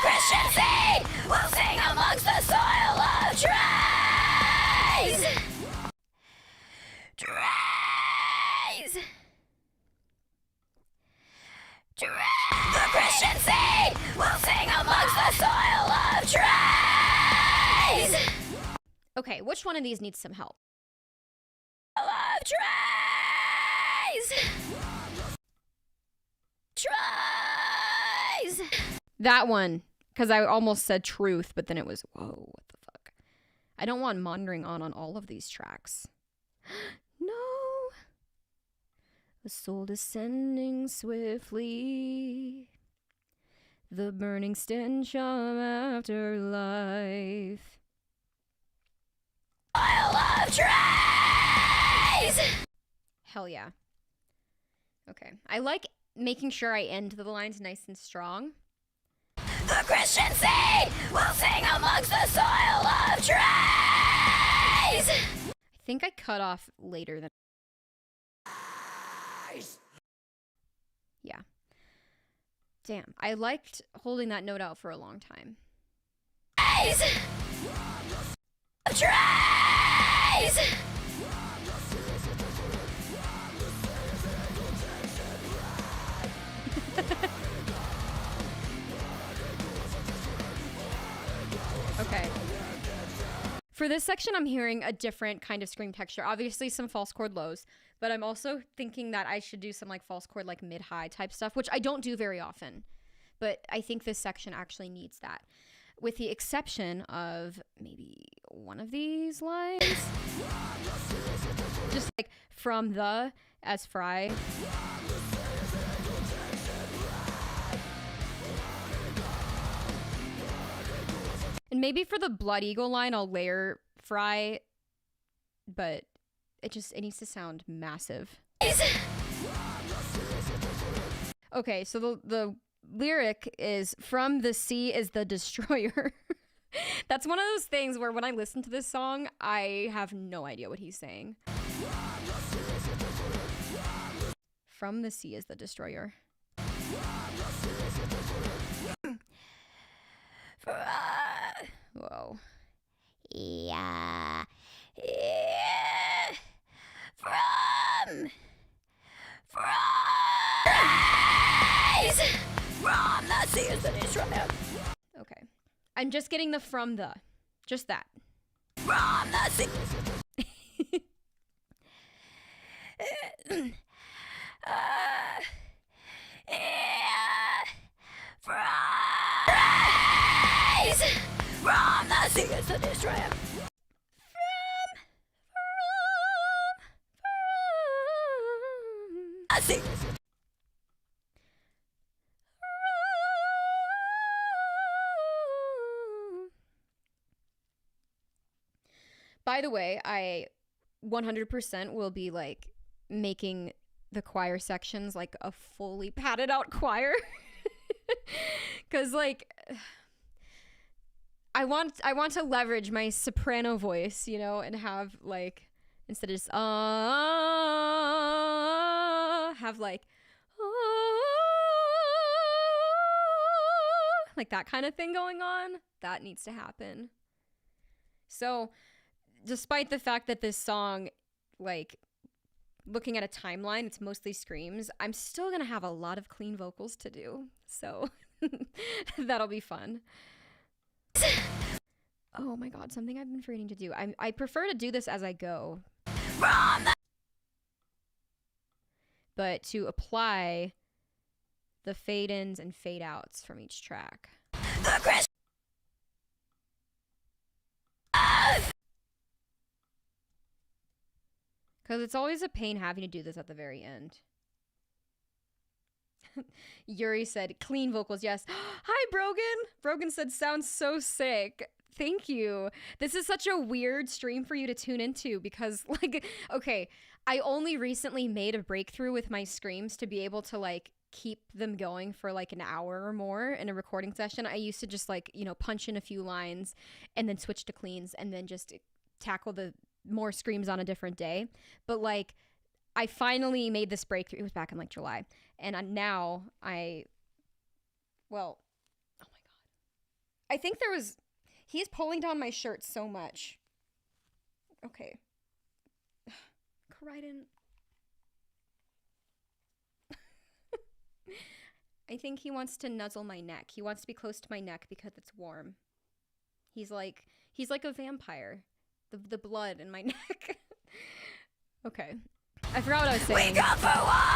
Christian seed will sing amongst the soil of trees. Trees. The Christian seed will sing amongst the soil of trees. Okay, which one of these needs some help? Of trees. Trees. That one. Because I almost said truth, but then it was, whoa, what the fuck? I don't want monitoring on all of these tracks. No. The soul descending swiftly. The burning stench of afterlife. I love trees! Hell yeah. Okay. I like making sure I end the lines nice and strong. The Christian seed will sing amongst the soil of trees! I think I cut off later than... Yeah. Damn, I liked holding that note out for a long time. Trees! Trees! Okay. For this section, I'm hearing a different kind of scream texture. Obviously, some false chord lows, but I'm also thinking that I should do some like false chord, like mid-high type stuff, which I don't do very often. But I think this section actually needs that. With the exception of maybe one of these lines. Just like from the as fry. And maybe for the Blood Eagle line, I'll layer fry, but it needs to sound massive. Okay, so the lyric is, from the sea is the destroyer. That's one of those things where when I listen to this song, I have no idea what he's saying. From the sea is the destroyer. Whoa. Yeah. Yeah. From the sea is the destroyer. Okay. I'm just getting the from the. Just that. From the sea. From the sea is the destroyer. From the sea. By the way, I 100% will be like making the choir sections like a fully padded out choir. Cause like I want to leverage my soprano voice, you know, and have like, instead of just have like that kind of thing going on. That needs to happen. So despite the fact that this song, like, looking at a timeline, it's mostly screams, I'm still gonna have a lot of clean vocals to do. So that'll be fun. Oh my god, something I've been forgetting to do. I prefer to do this as I go. But to apply the fade ins and fade outs from each track. Because it's always a pain having to do this at the very end. Yuri said, clean vocals, yes. Hi, Brogan. Brogan said, sounds so sick. Thank you. This is such a weird stream for you to tune into because, like, okay, I only recently made a breakthrough with my screams to be able to, like, keep them going for, like, an hour or more in a recording session. I used to just, like, you know, punch in a few lines and then switch to cleans and then just tackle the more screams on a different day. But, like, I finally made this breakthrough. It was back in, like, July. And now well, oh my god. I think he's pulling down my shirt so much. Okay. Crichton. I think he wants to nuzzle my neck. He wants to be close to my neck because it's warm. He's like a vampire. The blood in my neck. Okay. I forgot what I was saying. We go for war!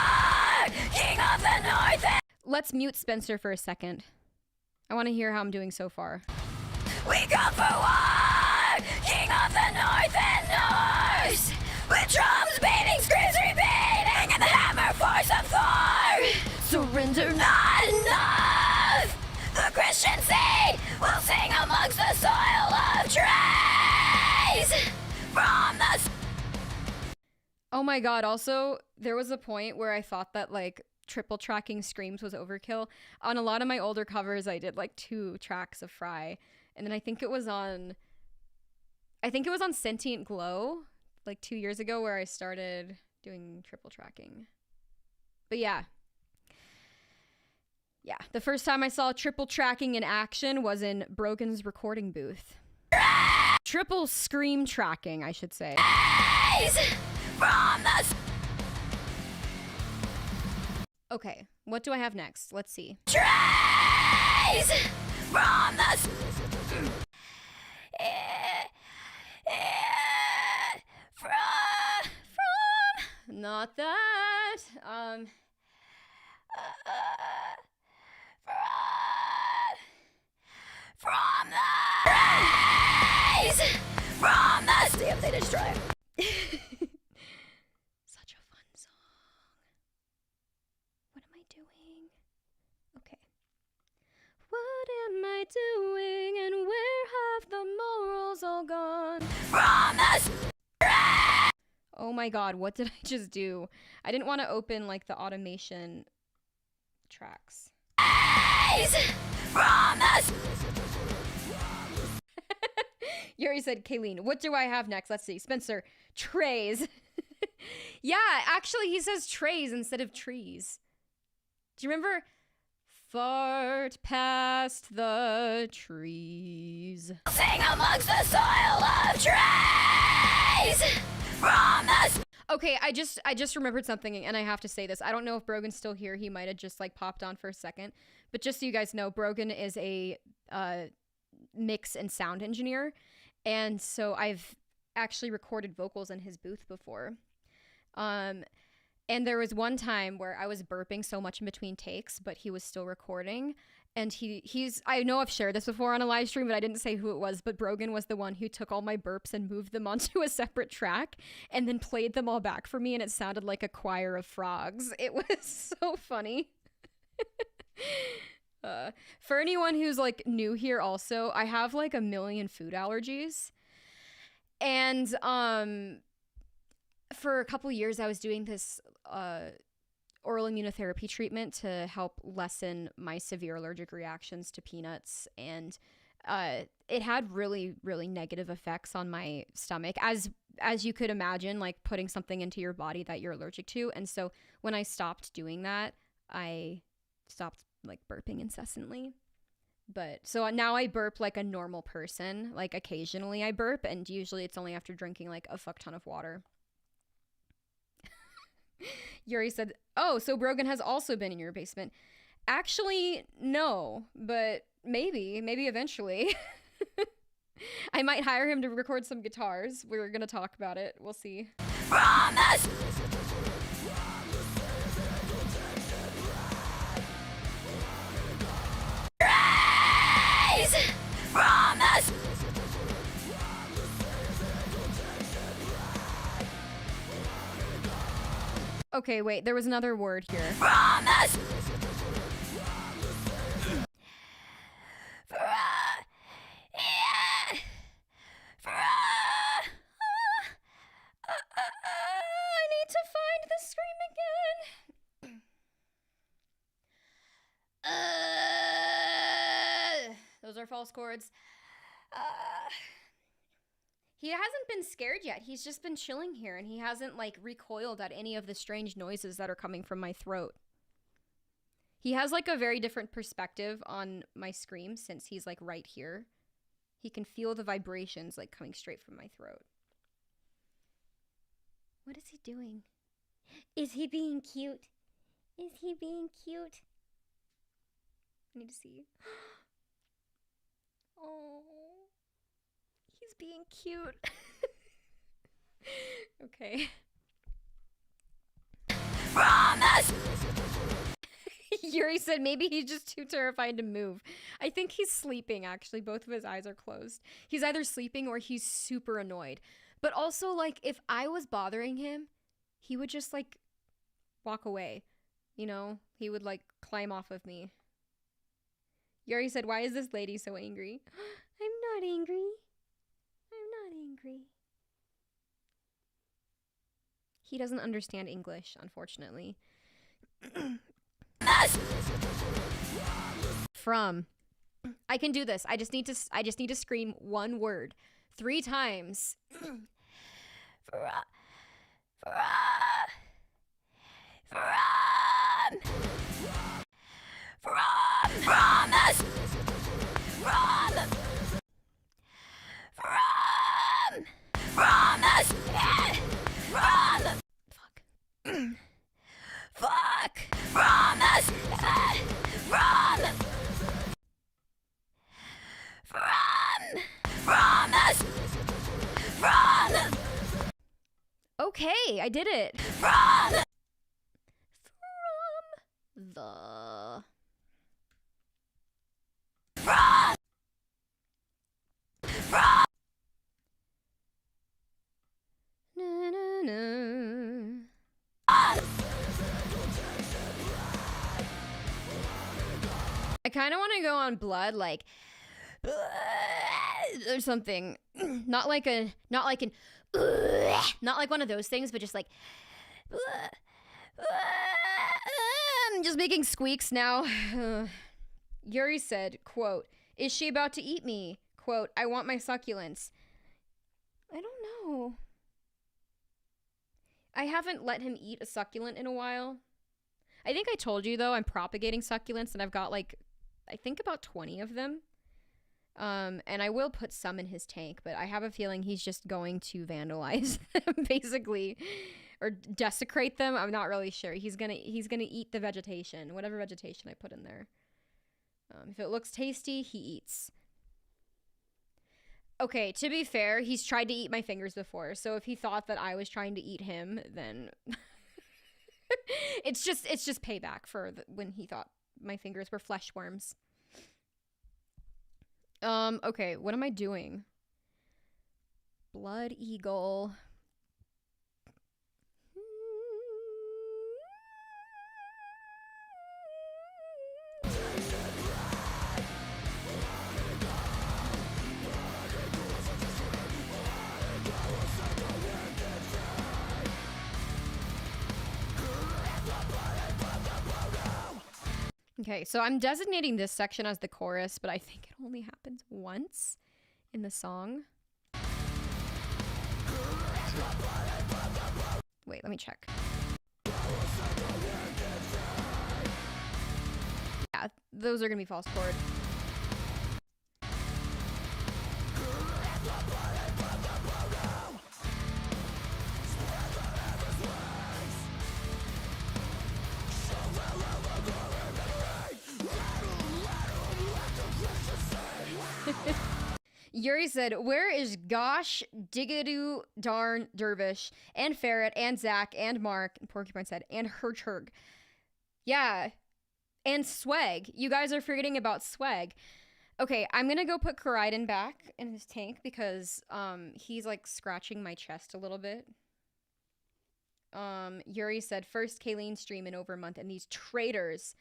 King of the North! Let's mute Spencer for a second. I want to hear how I'm doing so far. We come for war, king of the north and north, with drums beating, screams repeating, and the hammer force of Thor. Surrender not enough. The Christian seed will sing amongst the soil of praise from the. Oh my god, also, there was a point where I thought that, like, triple tracking screams was overkill. On a lot of my older covers, I did, like, 2 tracks of Fry. And then I think it was on Sentient Glow, like, 2 years ago, where I started doing triple tracking. But yeah. Yeah, the first time I saw triple tracking in action was in Brogan's recording booth. Triple scream tracking, I should say. From the. Okay, what do I have next? Let's see. Trace from the. Not that. From the. Trace from the. Damn, they destroy. Such a fun song. What am I doing? Okay. What am I doing and where have the morals all gone? From the. Oh my god, what did I just do? I didn't want to open like the automation tracks. From the. Yuri said, Kayleen, what do I have next? Let's see. Spencer, trays. Yeah, actually he says trays instead of trees. Do you remember? Fart past the trees. Sing amongst the soil of trays. From the. Okay, I just remembered something and I have to say this. I don't know if Brogan's still here. He might have just like popped on for a second. But just so you guys know, Brogan is a mix and sound engineer. And so I've actually recorded vocals in his booth before. And there was one time where I was burping so much in between takes, but he was still recording. And he's I know I've shared this before on a live stream, but I didn't say who it was. But Brogan was the one who took all my burps and moved them onto a separate track and then played them all back for me. And it sounded like a choir of frogs. It was so funny. For anyone who's like new here also, I have like a million food allergies. And for a couple years I was doing this oral immunotherapy treatment to help lessen my severe allergic reactions to peanuts, and it had really, really negative effects on my stomach, as you could imagine, like putting something into your body that you're allergic to. And so when I stopped doing that, I stopped like burping incessantly. But so now I burp like a normal person. Like occasionally I burp, and usually it's only after drinking like a fuck ton of water. Yuri said, oh, so Brogan has also been in your basement. Actually, no, but maybe eventually. I might hire him to record some guitars. We're gonna talk about it. We'll see. From the. From the. Okay, wait, there was another word here. From the. I need to find the scream again. Those are false chords. He hasn't been scared yet. He's just been chilling here, and he hasn't, like, recoiled at any of the strange noises that are coming from my throat. He has, like, a very different perspective on my scream since he's, like, right here. He can feel the vibrations, like, coming straight from my throat. What is he doing? Is he being cute? Is he being cute? I need to see. Oh. He's being cute. Okay. From the. Yuri said maybe he's just too terrified to move. I think he's sleeping, actually. Both of his eyes are closed. He's either sleeping or he's super annoyed. But also, like, if I was bothering him, he would just, like, walk away. You know? He would, like, climb off of me. Yuri said, why is this lady so angry? I'm not angry. I'm not angry. He doesn't understand English, unfortunately. From. I can do this. I just need to scream one word 3 times. Okay, I did it. From the. Na, na, na. I kind of want to go on blood, like, or something. Not like one of those things, but just like, I'm just making squeaks now. Yuri said, quote, is she about to eat me? Quote, I want my succulents. I don't know. I haven't let him eat a succulent in a while. I think I told you, though, I'm propagating succulents, and I've got, like, I think about 20 of them. And I will put some in his tank, but I have a feeling he's just going to vandalize them, basically, or desecrate them. I'm not really sure. He's gonna eat the vegetation, whatever vegetation I put in there. If it looks tasty, he eats. Okay, to be fair, he's tried to eat my fingers before, so if he thought that I was trying to eat him, then it's just payback for when he thought my fingers were flesh worms. Okay, what am I doing? Blood Eagle. Okay, so I'm designating this section as the chorus, but I think it only happens once in the song. Wait, let me check. Yeah, those are gonna be false chord. Yuri said, where is Gosh, Diggadoo, Darn, Dervish, and Ferret, and Zach, and Mark, and Porcupine said, and Herchurg. Yeah, and Swag. You guys are forgetting about Swag. Okay, I'm gonna go put Koraidon back in his tank because he's like scratching my chest a little bit. Yuri said, first Kayleen stream in over a month, and these traitors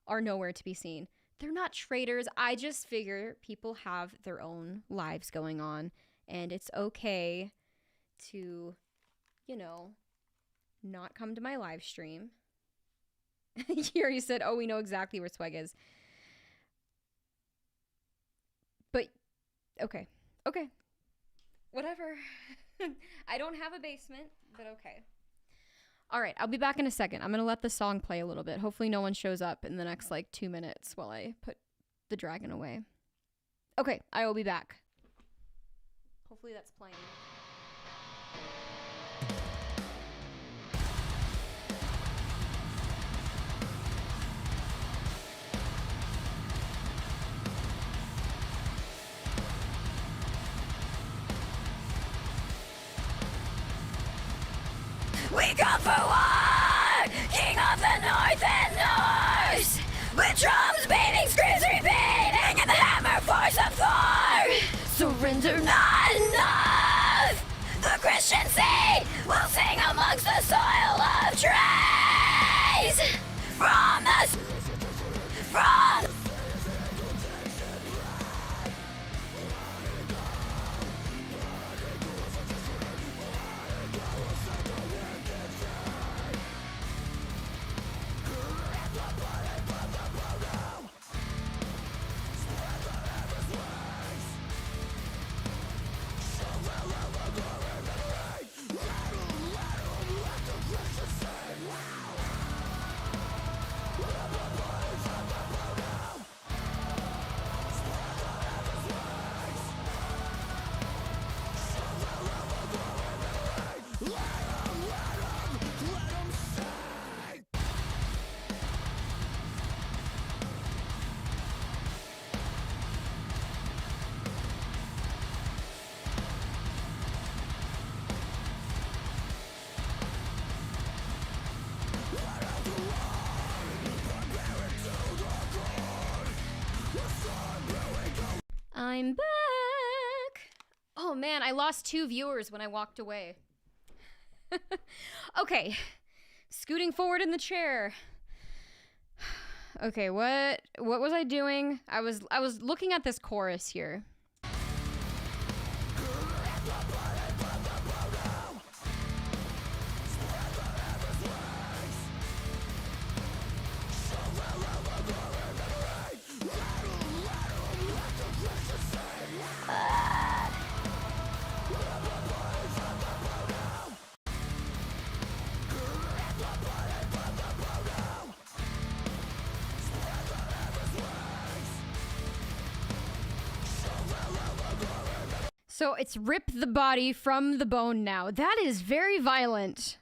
are nowhere to be seen. They're not traitors. I just figure people have their own lives going on, and it's okay to, you know, not come to my live stream. Yuri said, oh, we know exactly where Swag is. But, okay. Okay. Whatever. I don't have a basement, but okay. All right, I'll be back in a second. I'm going to let the song play a little bit. Hopefully no one shows up in the next, like, 2 minutes while I put the dragon away. Okay, I will be back. Hopefully that's playing. We come for war, King of the North and North. surrender not enough. The Christian seed will sing amongst the soil of trace. From I'm back. Oh man, I lost 2 viewers when I walked away. Okay, scooting forward in the chair. Okay, what was I doing? I was looking at this chorus here. So it's rip the body from the bone now. That is very violent.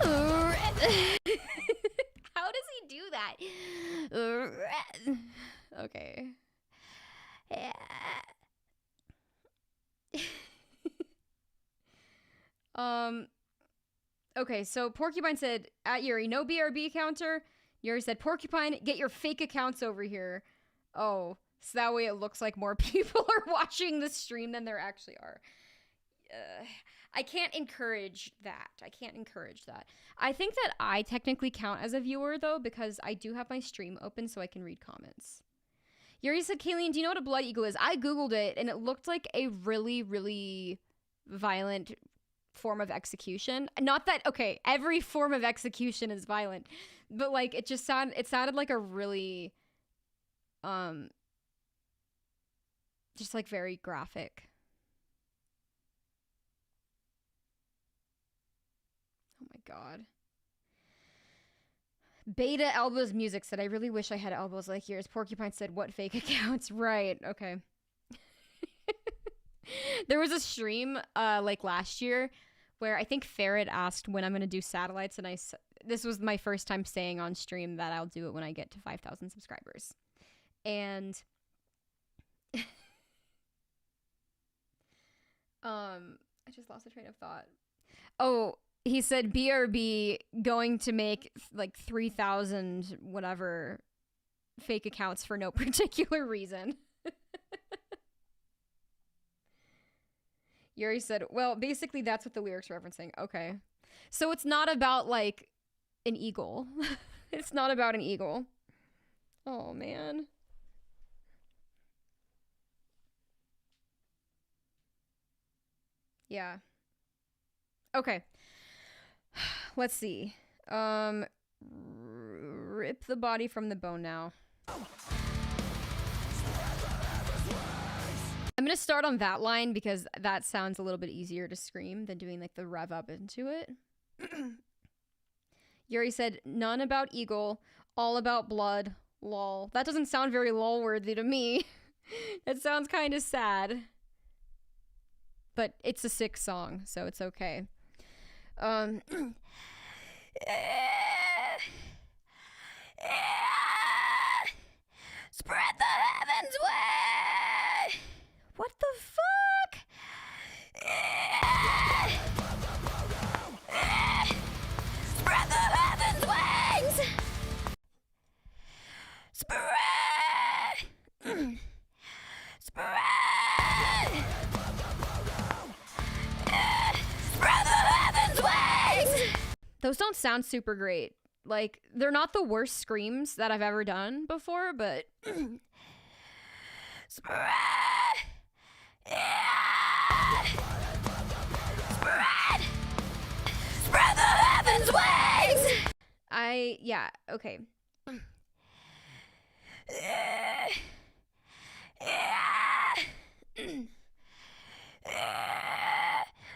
How does he do that? Okay. Okay, so Porcupine said, at Yuri, no BRB counter. Yuri said, Porcupine, get your fake accounts over here. Oh. So that way it looks like more people are watching the stream than there actually are. I can't encourage that. I think that I technically count as a viewer, though, because I do have my stream open so I can read comments. Yuri said, Kayleen, do you know what a blood eagle is? I Googled it, and it looked like a really, really violent form of execution. Not that, okay, every form of execution is violent, but, like, it sounded like a really, just like very graphic. Oh my god. Beta Elbows Music said, I really wish I had elbows like yours. Porcupine said, what fake accounts? Right, okay. There was a stream like last year where I think Ferret asked when I'm going to do satellites, and this was my first time saying on stream that I'll do it when I get to 5,000 subscribers. And I just lost the train of thought. Oh, he said BRB going to make like 3,000 whatever fake accounts for no particular reason. Yuri said, well, basically that's what the lyrics are referencing. Okay. So it's not about like an eagle. It's not about an eagle. Oh, man. Yeah. Okay. Let's see. Rip the body from the bone now. I'm gonna start on that line because that sounds a little bit easier to scream than doing like the rev up into it. Yuri said, none about eagle, all about blood, lol. That doesn't sound very lol-worthy to me. It sounds kind of sad. But it's a sick song, so it's okay. Spread the heavens way. What the fuck? Spread the heavens wings. Spread. Those don't sound super great. Like, they're not the worst screams that I've ever done before, but... Spread! Yeah! Spread! Spread the heavens' wings! Yeah, okay. Yeah!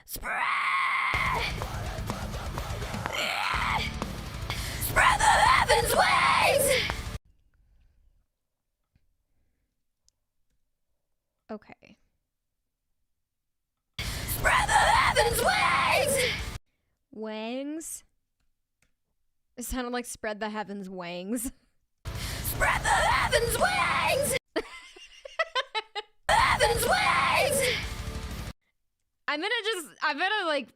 Spread! Yeah! Spread the heavens' wings! Okay. Spread the heavens' wings! Wangs? It sounded like spread the heavens wangs. Spread the heavens' wings! Heavens' wings! I'm gonna like...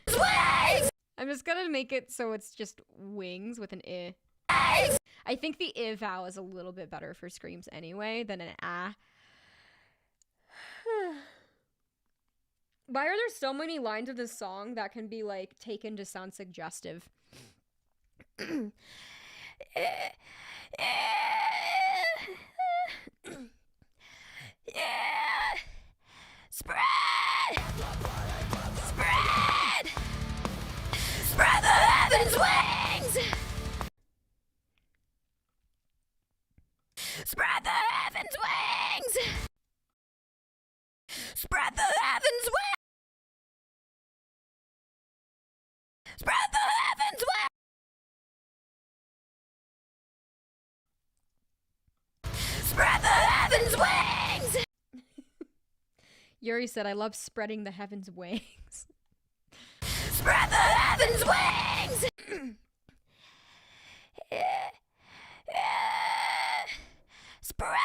Wings! I'm just gonna make it so it's just wings with an I. Wings! I think the I vowel is a little bit better for screams anyway than an ah. Why are there so many lines of this song that can be like taken to sound suggestive? Yeah! Spread! Spread! Spread the heavens' wings! Spread the heavens' wings! Spread the heavens' wings! Spread the heavens' wings! Spread the heavens' wings! Yuri said, I love spreading the heavens' wings. Spread the heavens' wings! Spread!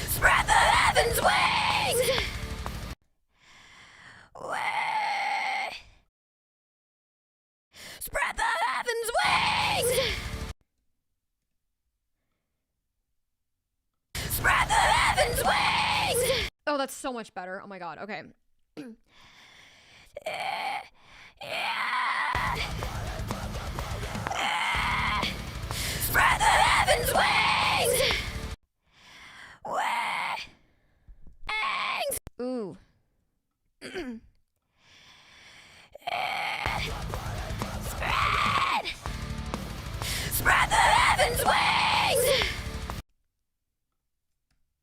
Spread the heavens' wings! Spread the heavens' wings! Spread the heavens' wings! Oh, that's so much better. Oh my god. Okay. Spread the heavens' wings! Wings! Ooh. Spread! Spread the heavens' wings!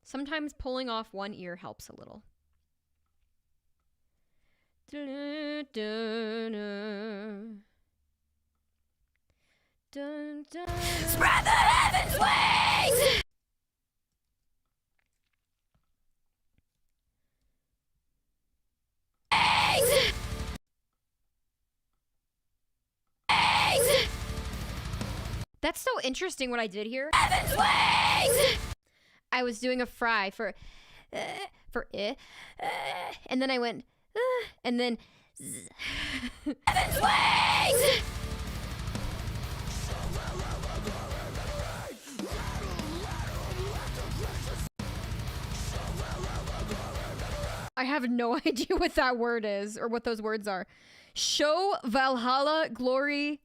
Sometimes pulling off one ear helps a little. Dun, dun, dun. Spread the heavens' wings! Wings! Wings! That's so interesting what I did here. Heavens' wings! I was doing a fry for and then I went, and then, Heavens' wings! I have no idea what that word is or what those words are. Show Valhalla, glory,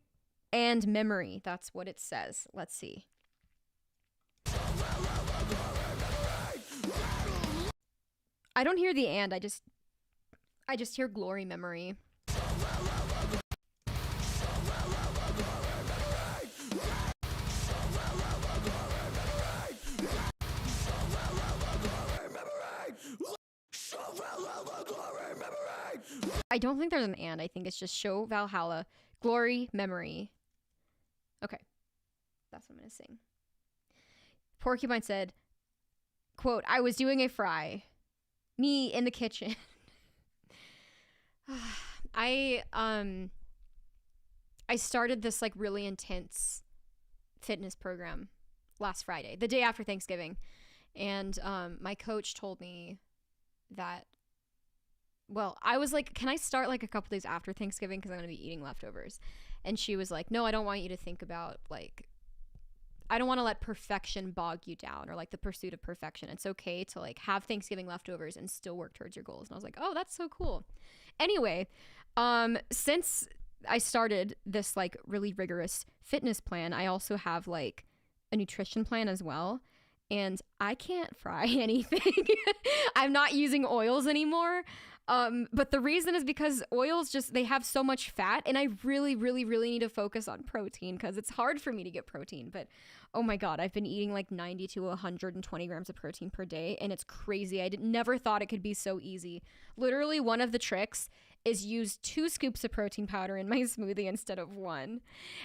and memory. That's what it says. Let's see. I don't hear the and. I just hear glory, memory. I don't think there's an and. I think it's just show Valhalla, glory, memory. Okay. That's what I'm going to sing. Porcupine said, quote, I was doing a fry. Me in the kitchen. I started this like really intense fitness program last Friday, the day after Thanksgiving. And my coach told me that, well, I was like, can I start like a couple days after Thanksgiving because I'm going to be eating leftovers? And she was like, no, I don't want you to think about like I don't want to let perfection bog you down, or like the pursuit of perfection. It's okay to like have Thanksgiving leftovers and still work towards your goals. And I was like, oh, that's so cool. Anyway, since I started this like really rigorous fitness plan, I also have like a nutrition plan as well. And I can't fry anything. I'm not using oils anymore. But the reason is because oils they have so much fat, and I really, really, really need to focus on protein because it's hard for me to get protein. But oh my God, I've been eating like 90 to 120 grams of protein per day, and it's crazy. I never thought it could be so easy. Literally, one of the tricks is use 2 scoops of protein powder in my smoothie instead of 1.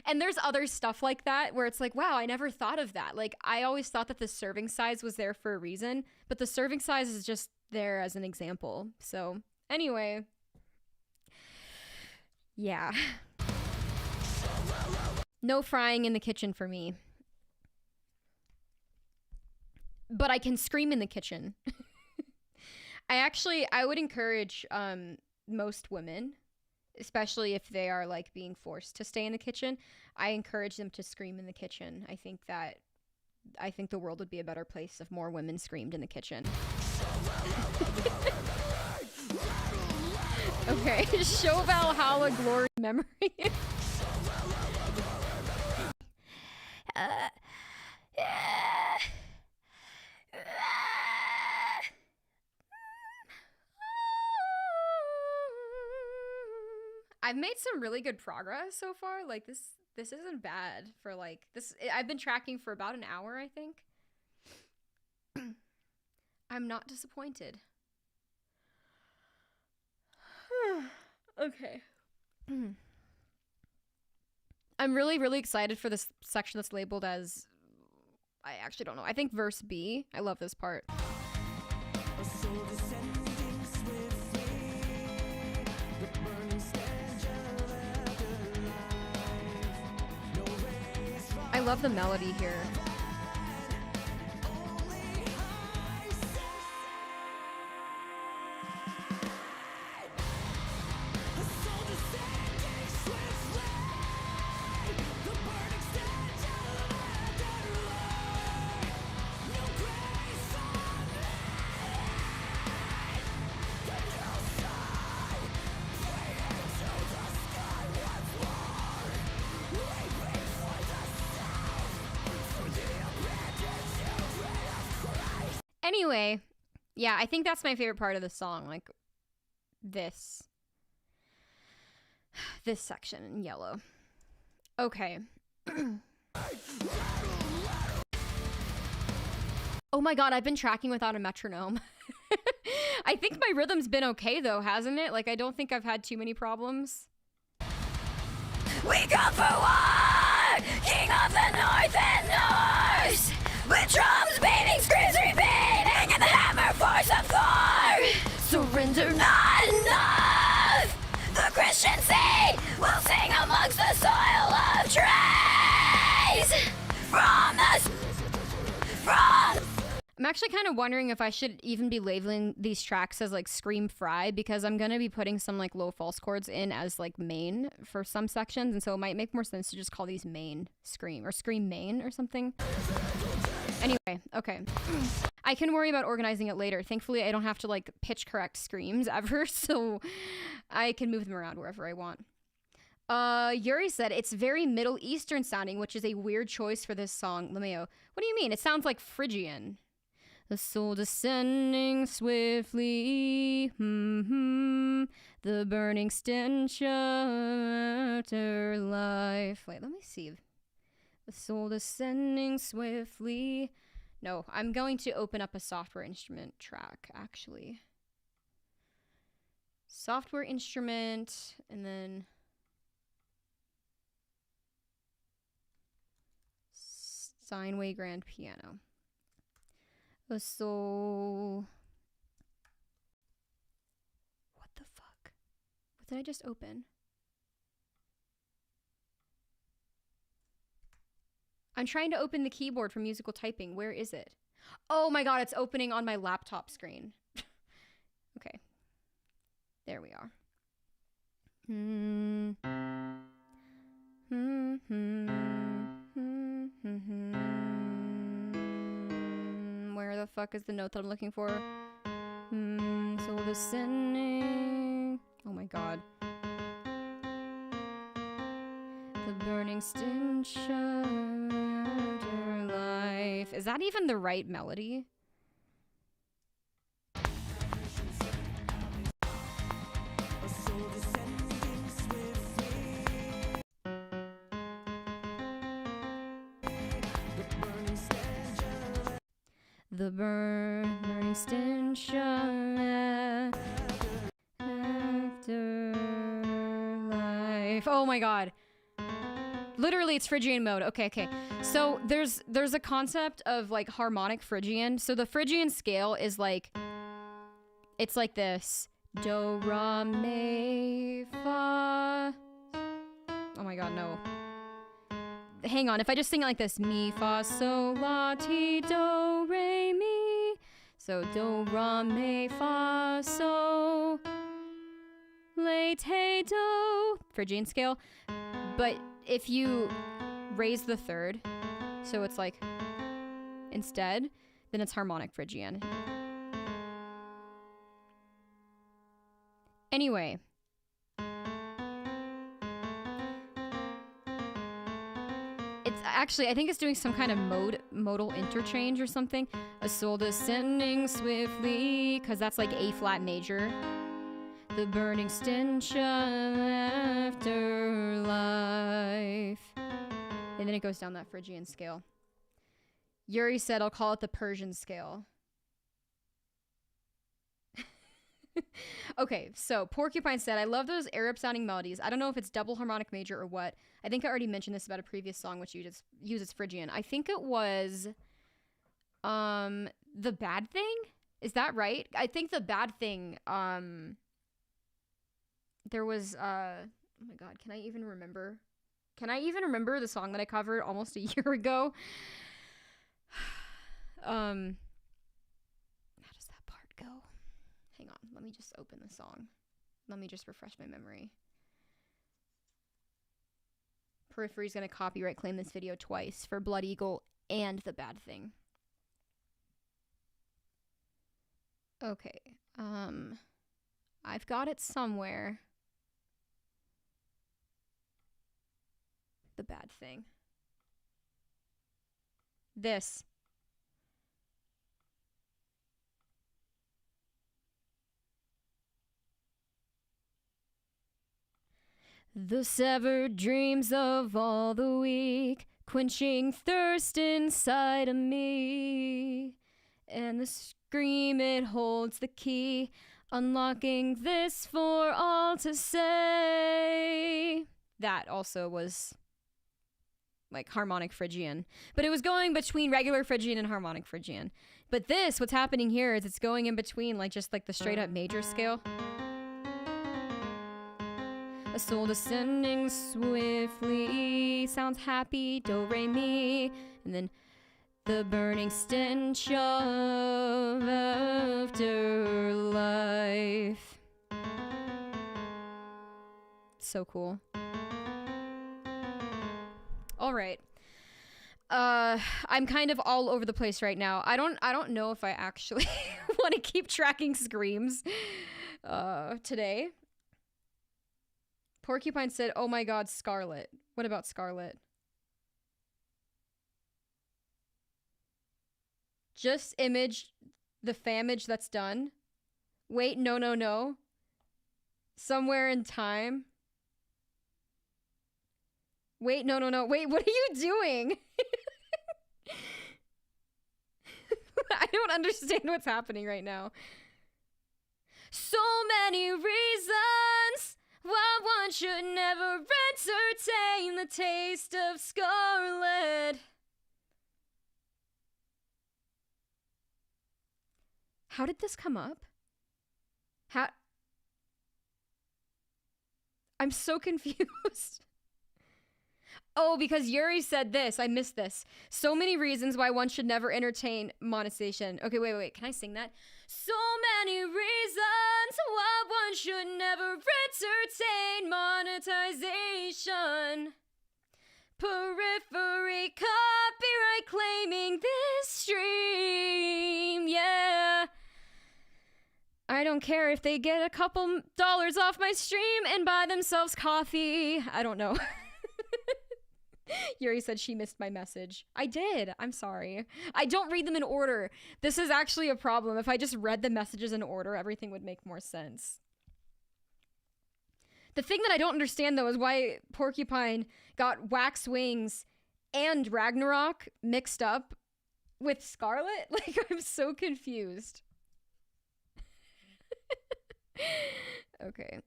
And there's other stuff like that where it's like, wow, I never thought of that. Like, I always thought that the serving size was there for a reason, but the serving size is just there as an example. So anyway, yeah. No frying in the kitchen for me. But I can scream in the kitchen. I would encourage most women, especially if they are like being forced to stay in the kitchen, I encourage them to scream in the kitchen. I think the world would be a better place if more women screamed in the kitchen. Okay, show Valhalla glory memory. I've made some really good progress so far. Like this isn't bad for like this. I've been tracking for about an hour, I think. I'm not disappointed. Okay. I'm really, really excited for this section that's labeled as, I actually don't know. I think verse B. I love this part. I love the melody here. Anyway, yeah, I think that's my favorite part of the song, like this section in yellow. Okay. Oh my God, I've been tracking without a metronome. I think my rhythm's been okay though, hasn't it? Like, I don't think I've had too many problems. We come for war, King of the North and North, with drums beating, screams repeating, and the hammer force of Thor. Surrender not enough. The Christian seed will sing amongst the soil of trace. I'm actually kind of wondering if I should even be labeling these tracks as like Scream Fry, because I'm going to be putting some like low false chords in as like main for some sections, and so it might make more sense to just call these main Scream or Scream main or something. Anyway, okay. I can worry about organizing it later. Thankfully, I don't have to like pitch correct screams ever, so I can move them around wherever I want. Yuri said it's very Middle Eastern sounding, which is a weird choice for this song. Lemeo, what do you mean? It sounds like Phrygian. The soul descending swiftly, the burning stench of afterlife. Wait, let me see. The soul descending swiftly. No, I'm going to open up a software instrument track, actually. Software instrument, and then Steinway grand piano. The soul. What the fuck? What did I just open? I'm trying to open the keyboard for musical typing. Where is it? Oh my god, it's opening on my laptop screen. Okay. There we are. fuck is the note that I'm looking for? Sol descending. Oh my god. The burning stench of life. Is that even the right melody? The burning stench of afterlife. Oh my god. Literally, it's Phrygian mode. Okay. So there's a concept of like harmonic Phrygian. So the Phrygian scale is like, it's like this. Do, ra, mi, fa. Oh my god, no. Hang on, if I just sing it like this. Mi, fa, sol, la, ti, do, re, mi. So do, ra, mi, fa, sol, la, te, do. Phrygian scale. But if you raise the third, so it's like instead, then it's harmonic Phrygian. Anyway. It's actually, I think it's doing some kind of modal interchange or something. A soul descending swiftly, because that's like A flat major. The burning stench of afterlife. And then it goes down that Phrygian scale. Yuri said, I'll call it the Persian scale. Okay, so Porcupine said, I love those Arab-sounding melodies. I don't know if it's double harmonic major or what. I think I already mentioned this about a previous song, which uses Phrygian. I think it was, The Bad Thing? Is that right? I think The Bad Thing, there was, oh my god, can I even remember? Can I even remember the song that I covered almost a year ago? How does that part go? Hang on, let me just open the song. Let me just refresh my memory. Periphery's gonna copyright claim this video twice for Blood Eagle and The Bad Thing. Okay, I've got it somewhere. The Bad Thing. This. The severed dreams of all the weak, quenching thirst inside of me. And the scream, it holds the key, unlocking this for all to say. That also was like harmonic Phrygian. But it was going between regular Phrygian and harmonic Phrygian. But this, what's happening here is it's going in between like just like the straight up major scale. A soul descending swiftly, sounds happy, do, re, mi. And then the burning stench of afterlife. So cool. All right. I'm kind of all over the place right now. I don't know if I actually want to keep tracking screams today. Porcupine said, oh my god, Scarlet. What about Scarlet? Just image the famage that's done. Wait, no. Somewhere in time. Wait, no. Wait, what are you doing? I don't understand what's happening right now. So many reasons why one should never entertain the taste of scarlet. How did this come up? I'm so confused. Oh, because Yuri said this. I missed this. So many reasons why one should never entertain monetization. Okay, wait. Can I sing that? So many reasons why one should never entertain monetization. Periphery copyright claiming this stream. I don't care if they get a couple dollars off my stream and buy themselves coffee. I don't know. Yuri said she missed my message. I did. I'm sorry. I don't read them in order. This is actually a problem. If I just read the messages in order, everything would make more sense. The thing that I don't understand, though, is why Porcupine got Wax Wings and Ragnarok mixed up with Scarlet. Like, I'm so confused. Okay.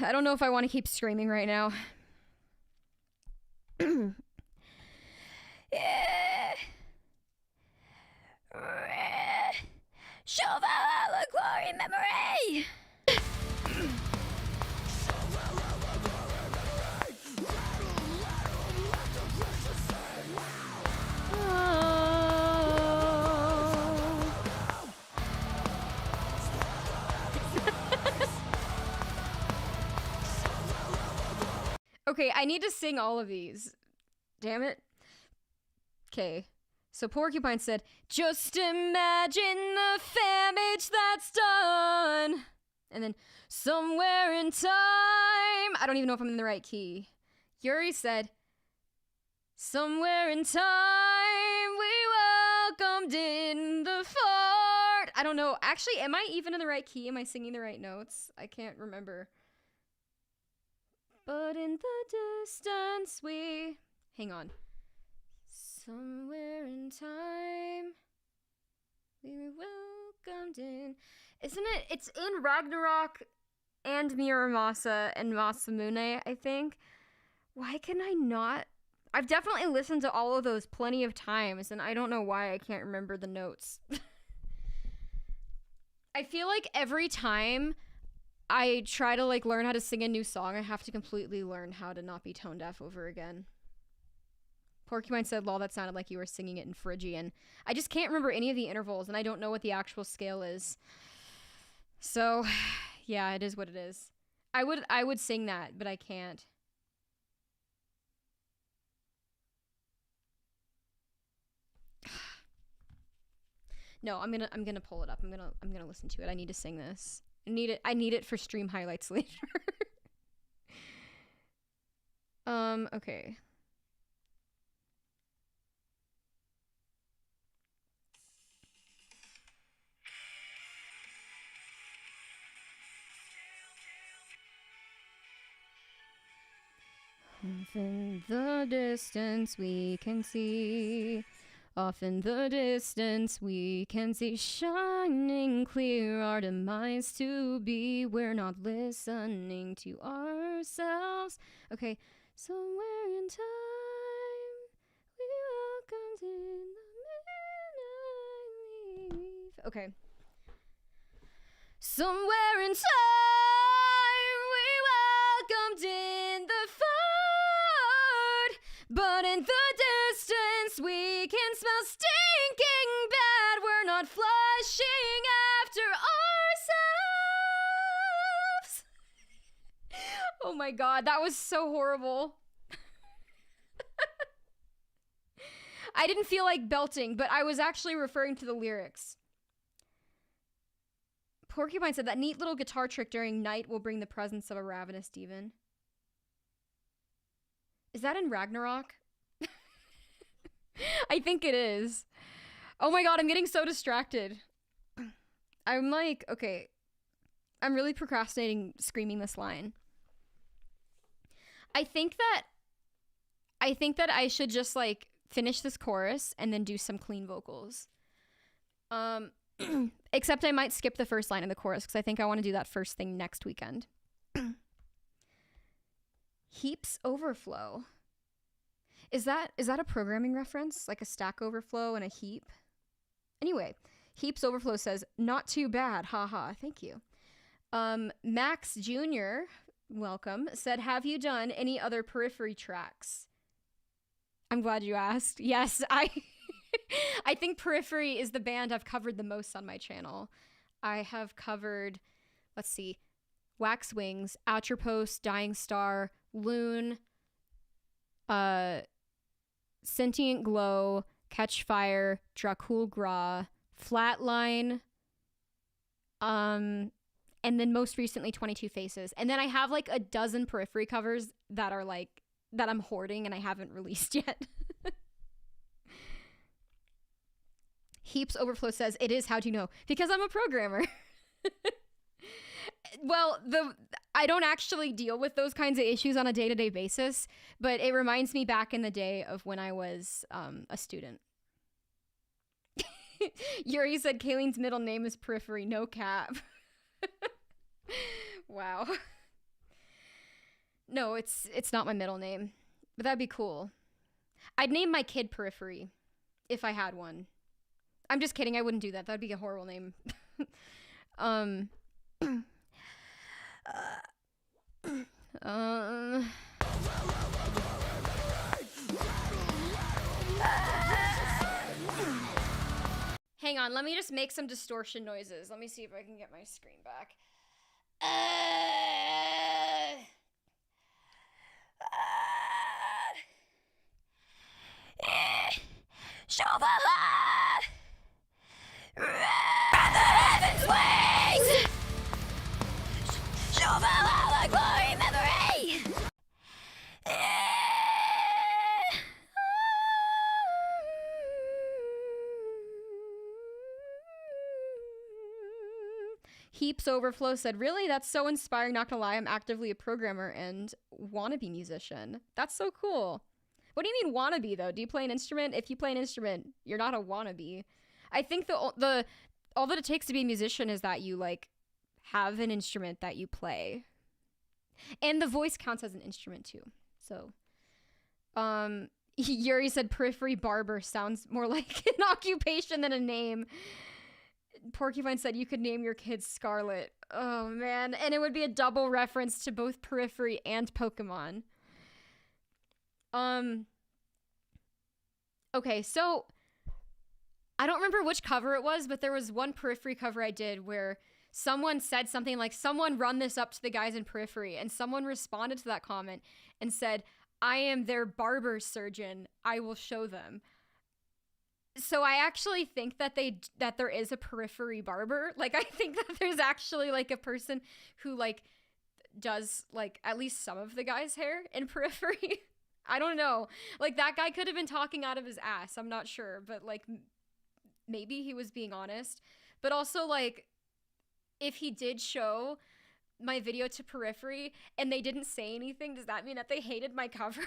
I don't know if I want to keep screaming right now. Show Valhalla glory memory! Okay, I need to sing all of these. Damn it. Okay. So Porcupine said, just imagine the damage that's done. And then, somewhere in time. I don't even know if I'm in the right key. Yuri said, somewhere in time, we welcomed in the fort. I don't know. Actually, am I even in the right key? Am I singing the right notes? I can't remember. But in the distance we... Hang on. Somewhere in time, we were welcomed in... Isn't it? It's in Ragnarok and Muramasa and Masamune, I think. Why can I not... I've definitely listened to all of those plenty of times, and I don't know why I can't remember the notes. I feel like every time I try to like learn how to sing a new song, I have to completely learn how to not be tone deaf over again. Porcupine said, lol, that sounded like you were singing it in Phrygian. I just can't remember any of the intervals, and I don't know what the actual scale is. So, yeah, it is what it is. I would sing that, but I can't. No, I'm gonna pull it up. I'm gonna listen to it. I need to sing this. I need it for stream highlights later. Okay. Off in the distance we can see. Off in the distance we can see, shining clear our demise to be. We're not listening to ourselves. Okay, somewhere in time we welcomed in the midnight leave. Okay. Somewhere in time we welcomed in the fort, but in the distance we can smell stinking bad. We're not flushing after ourselves. Oh my god, that was so horrible. I didn't feel like belting, but I was actually referring to the lyrics. Porcupine said that neat little guitar trick during night will bring the presence of a ravenous demon. Is that in Ragnarok? I think it is. Oh my god, I'm getting so distracted. I'm like, okay. I'm really procrastinating screaming this line. I think that I should just like finish this chorus and then do some clean vocals. Except I might skip the first line of the chorus because I think I want to do that first thing next weekend. Heaps overflow. Is that a programming reference? Like a Stack Overflow and a heap? Anyway, Heaps Overflow says, not too bad, haha, thank you. Max Jr., welcome, said, have you done any other Periphery tracks? I'm glad you asked. Yes, I think Periphery is the band I've covered the most on my channel. I have covered, let's see, Wax Wings, Outro Post, Dying Star, Loon, Sentient Glow, Catch Fire, Dracul Gra, Flatline, and then most recently 22 Faces. And then I have like a dozen Periphery covers that are like, that I'm hoarding and I haven't released yet. Heaps Overflow says, it is, how do you know? Because I'm a programmer. Well, I don't actually deal with those kinds of issues on a day-to-day basis, but it reminds me back in the day of when I was a student. Yuri said Kayleen's middle name is Periphery, no cap. Wow. No, it's not my middle name, but that'd be cool. I'd name my kid Periphery if I had one. I'm just kidding, I wouldn't do that. That'd be a horrible name. Hang on, let me just make some distortion noises. Let me see if I can get my screen back. Show the light. From the heavens wings. Show the light like glory memory. Heaps Overflow said, really? That's so inspiring, not gonna lie. I'm actively a programmer and wannabe musician. That's so cool. What do you mean wannabe, though? Do you play an instrument? If you play an instrument, you're not a wannabe. I think all that it takes to be a musician is that you, like, have an instrument that you play. And the voice counts as an instrument, too. So, Yuri said Periphery Barber sounds more like an occupation than a name. Porcupine said you could name your kid Scarlet. Oh, man. And it would be a double reference to both Periphery and Pokemon. Okay, so I don't remember which cover it was, but there was one Periphery cover I did where someone said something like, someone run this up to the guys in Periphery, and someone responded to that comment and said, I am their barber surgeon. I will show them. So I actually think that there is a Periphery barber. Like, I think that there's actually, like, a person who, like, does, like, at least some of the guy's hair in Periphery. I don't know. Like, that guy could have been talking out of his ass. I'm not sure. But, like, maybe he was being honest. But also, like, if he did show my video to Periphery and they didn't say anything, does that mean that they hated my cover?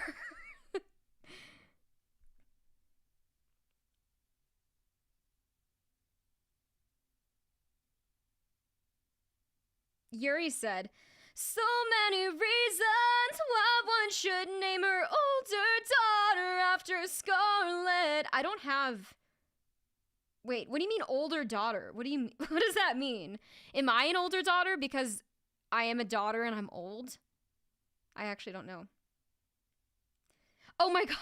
Yuri said, so many reasons why one should name her older daughter after Scarlet. I don't have... Wait, what do you mean older daughter? What does that mean? Am I an older daughter because I am a daughter and I'm old? I actually don't know. Oh my god.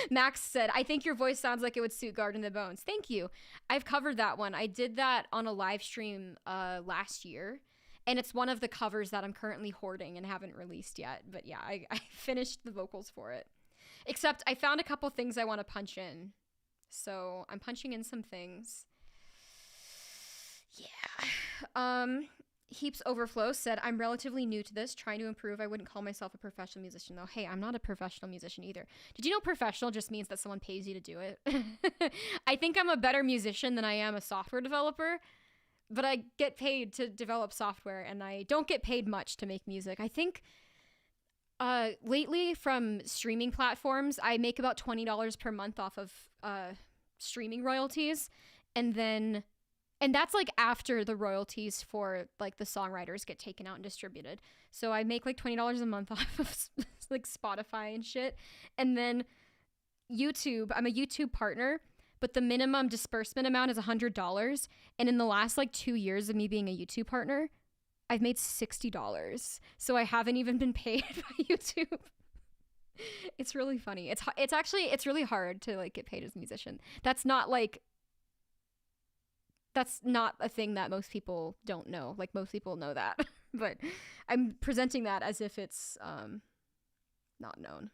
Max said, I think your voice sounds like it would suit Garden of the Bones. Thank you. I've covered that one. I did that on a live stream last year. And it's one of the covers that I'm currently hoarding and haven't released yet. But yeah, I finished the vocals for it. Except I found a couple things I want to punch in. So I'm punching in some things. Yeah. Heaps Overflow said, I'm relatively new to this, trying to improve. I wouldn't call myself a professional musician, though. Hey, I'm not a professional musician either. Did you know professional just means that someone pays you to do it? I think I'm a better musician than I am a software developer. But I get paid to develop software, and I don't get paid much to make music. I think lately from streaming platforms, I make about $20 per month off of streaming royalties. And that's like after the royalties for like the songwriters get taken out and distributed. So I make like $20 a month off of like Spotify and shit. And then YouTube, I'm a YouTube partner. But the minimum disbursement amount is $100. And in the last like 2 years of me being a YouTube partner, I've made $60. So I haven't even been paid by YouTube. It's really funny. It's really hard to like get paid as a musician. That's not a thing that most people don't know. Like most people know that. But I'm presenting that as if it's Not known.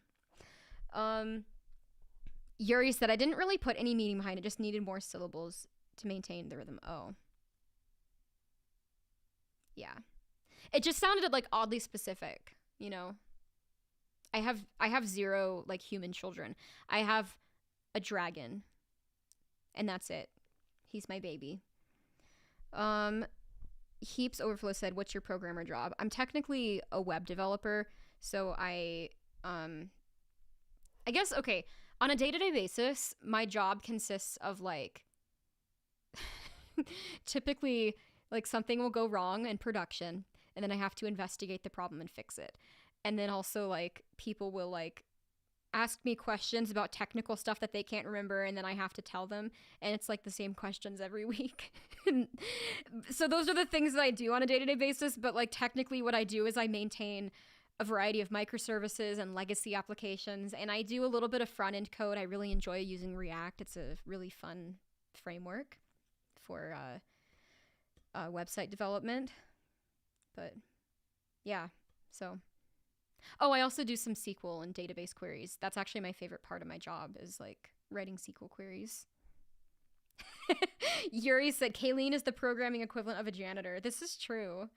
Yuri said, I didn't really put any meaning behind it, just needed more syllables to maintain the rhythm. Oh. Yeah. It just sounded like oddly specific, you know? I have 0 like human children. I have a dragon. And that's it. He's my baby. Heaps Overflow said, what's your programmer job? I'm technically a web developer, so I guess, okay, on a day-to-day basis, my job consists of like typically like something will go wrong in production, and then I have to investigate the problem and fix it. And then also like people will like ask me questions about technical stuff that they can't remember, and then I have to tell them, and it's like the same questions every week. So those are the things that I do on a day-to-day basis, but like technically what I do is I maintain a variety of microservices and legacy applications, and I do a little bit of front-end code. I really enjoy using React. It's a really fun framework for website development. But yeah, so... Oh, I also do some SQL and database queries. That's actually my favorite part of my job, is like writing SQL queries. Yuri said, Kayleen is the programming equivalent of a janitor. This is true.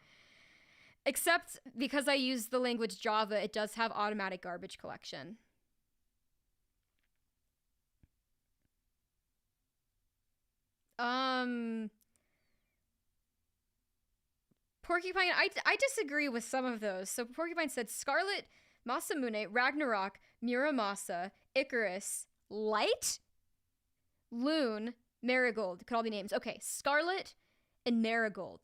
Except because I use the language Java, it does have automatic garbage collection. Porcupine, I disagree with some of those. So Porcupine said Scarlet, Masamune, Ragnarok, Muramasa, Icarus, Light, Loon, Marigold. Could all be names. Okay, Scarlet and Marigold.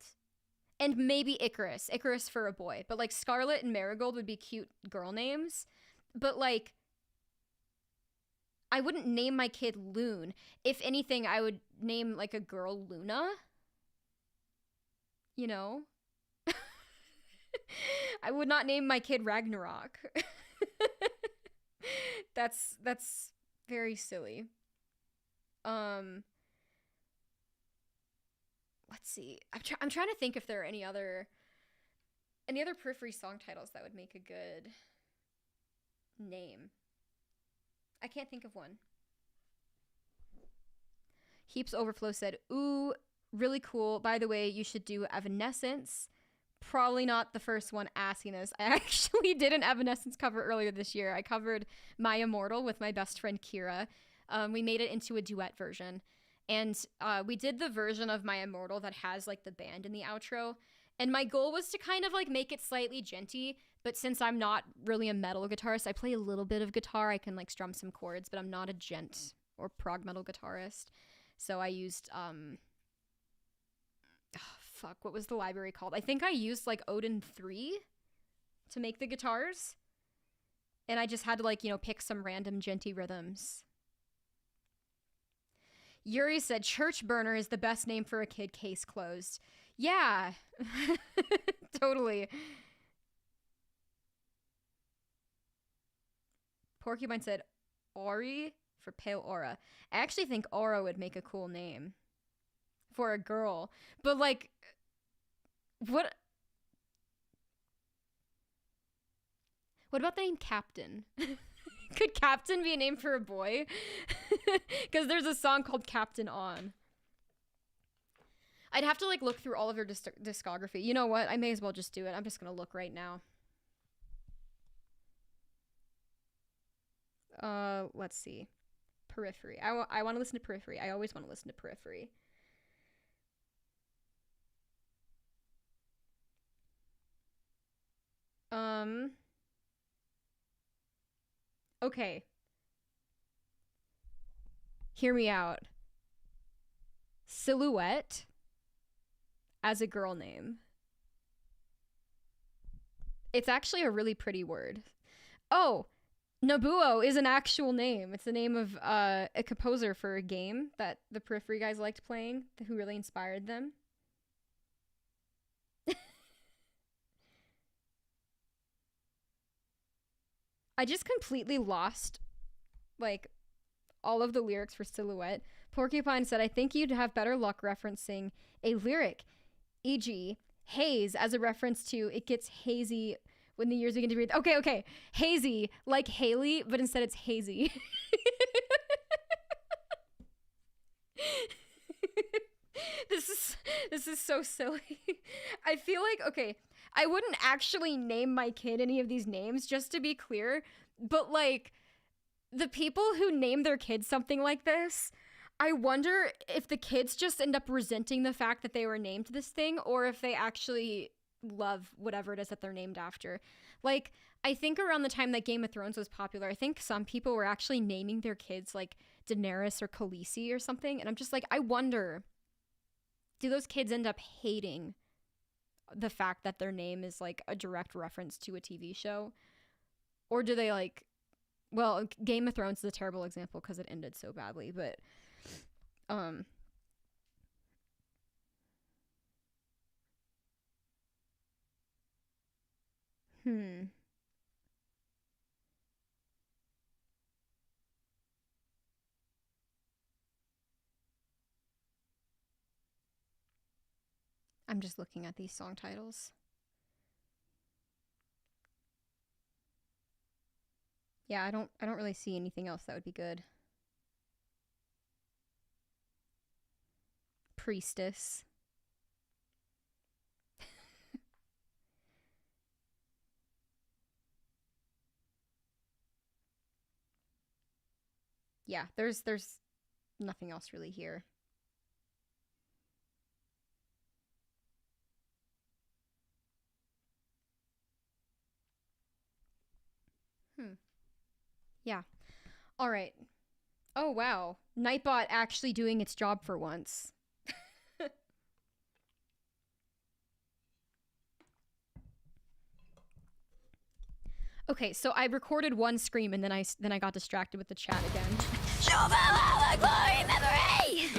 And maybe Icarus. Icarus for a boy. But like Scarlet and Marigold would be cute girl names. But like, I wouldn't name my kid Loon. If anything, I would name like a girl Luna. You know? I would not name my kid Ragnarok. That's very silly. Let's see. I'm trying to think if there are any other Periphery song titles that would make a good name. I can't think of one. Heaps Overflow said, ooh, really cool. By the way, you should do Evanescence. Probably not the first one asking this. I actually did an Evanescence cover earlier this year. I covered My Immortal with my best friend Kira. We made it into a duet version. And we did the version of My Immortal that has like the band in the outro. And my goal was to kind of like make it slightly djenty. But since I'm not really a metal guitarist, I play a little bit of guitar. I can like strum some chords, but I'm not a djent or prog metal guitarist. So I used... what was the library called? I think I used like Odin 3 to make the guitars. And I just had to like, you know, pick some random djenty rhythms. Yuri said, Church Burner is the best name for a kid, case closed. Yeah, totally. Porcupine said, Ori for Pale Aura. I actually think Aura would make a cool name for a girl, but like, what about the name Captain? Could Captain be a name for a boy? Because there's a song called Captain On. I'd have to like look through all of her discography. You know what? I may as well just do it. I'm just gonna look right now. Let's see. Periphery. I want to listen to Periphery. I always want to listen to Periphery. Okay. Hear me out. Silhouette as a girl name. It's actually a really pretty word. Oh, Nobuo is an actual name. It's the name of a composer for a game that the Periphery guys liked playing, who really inspired them. I just completely lost, like, all of the lyrics for Silhouette. Porcupine said, I think you'd have better luck referencing a lyric, e.g., haze, as a reference to it gets hazy When the years begin to breathe. Okay. Hazy, like Haley, but instead it's hazy. This is so silly. I feel like, okay, I wouldn't actually name my kid any of these names, just to be clear, but like, the people who name their kids something like this, I wonder if the kids just end up resenting the fact that they were named this thing, or if they actually love whatever it is that they're named after. Like, I think around the time that Game of Thrones was popular, I think some people were actually naming their kids like Daenerys or Khaleesi or something, and I'm just like, I wonder, do those kids end up hating the fact that their name is like a direct reference to a TV show? Or do they like, well, Game of Thrones is a terrible example because it ended so badly, but I'm just looking at these song titles. Yeah, I don't really see anything else that would be good. Priestess. Yeah, there's nothing else really here. Yeah. All right. Oh, wow. Nightbot actually doing its job for once. Okay, so I recorded one scream and then I got distracted with the chat again. Show them all the glory memory!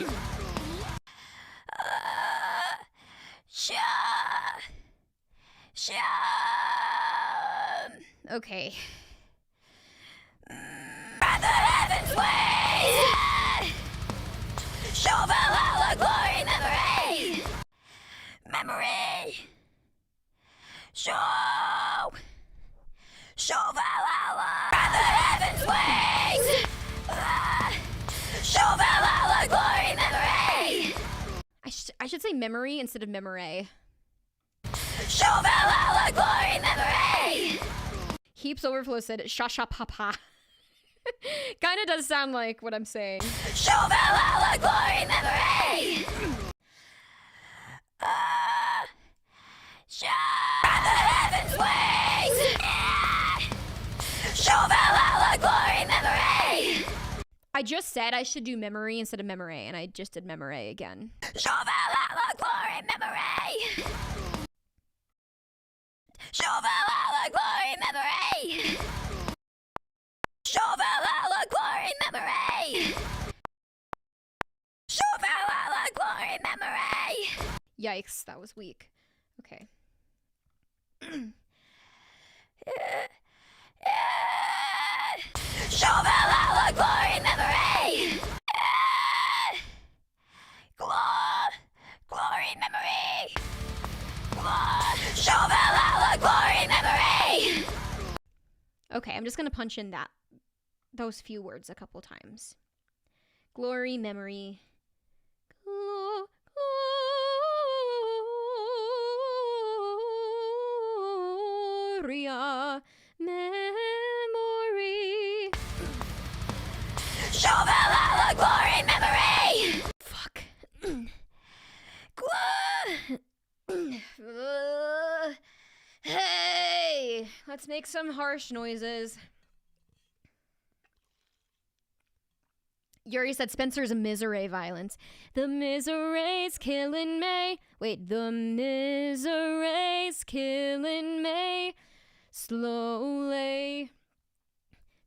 Okay. By the heavens ways! Show them all the glory memory! Memory! Show Valhalla! By the heavens ways! Show Valhalla glory memory! I should say memory instead of memory. Show Valhalla glory memory! Heaps Overflow said Shasha Papa. Kinda does sound like what I'm saying. Show Valhalla glory memory! By the heavens ways! Show Valhalla glory memory! I just said I should do memory instead of memory, and I just did memory again. Show Valhalla glory memory! Show Valhalla glory memory! Show Valhalla glory memory! Show Valhalla glory memory! Yikes, that was weak. Okay. Show Valhalla glory memory! Glory memory! Show Valhalla glory memory! Okay, I'm just gonna punch in those few words a couple times. Glory, memory. Gloria, memory. Show Valhalla glory memory! Fuck. Hey, let's make some harsh noises. Yuri said Spencer's a misery violence. The misery's killing me. Wait, the misery's killing me. Slowly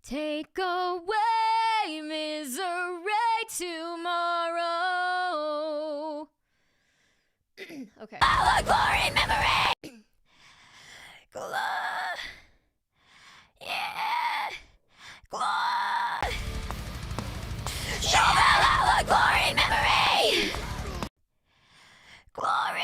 take away misery tomorrow. Okay. Valhalla glory memory! Show Valhalla glory memory! Glory!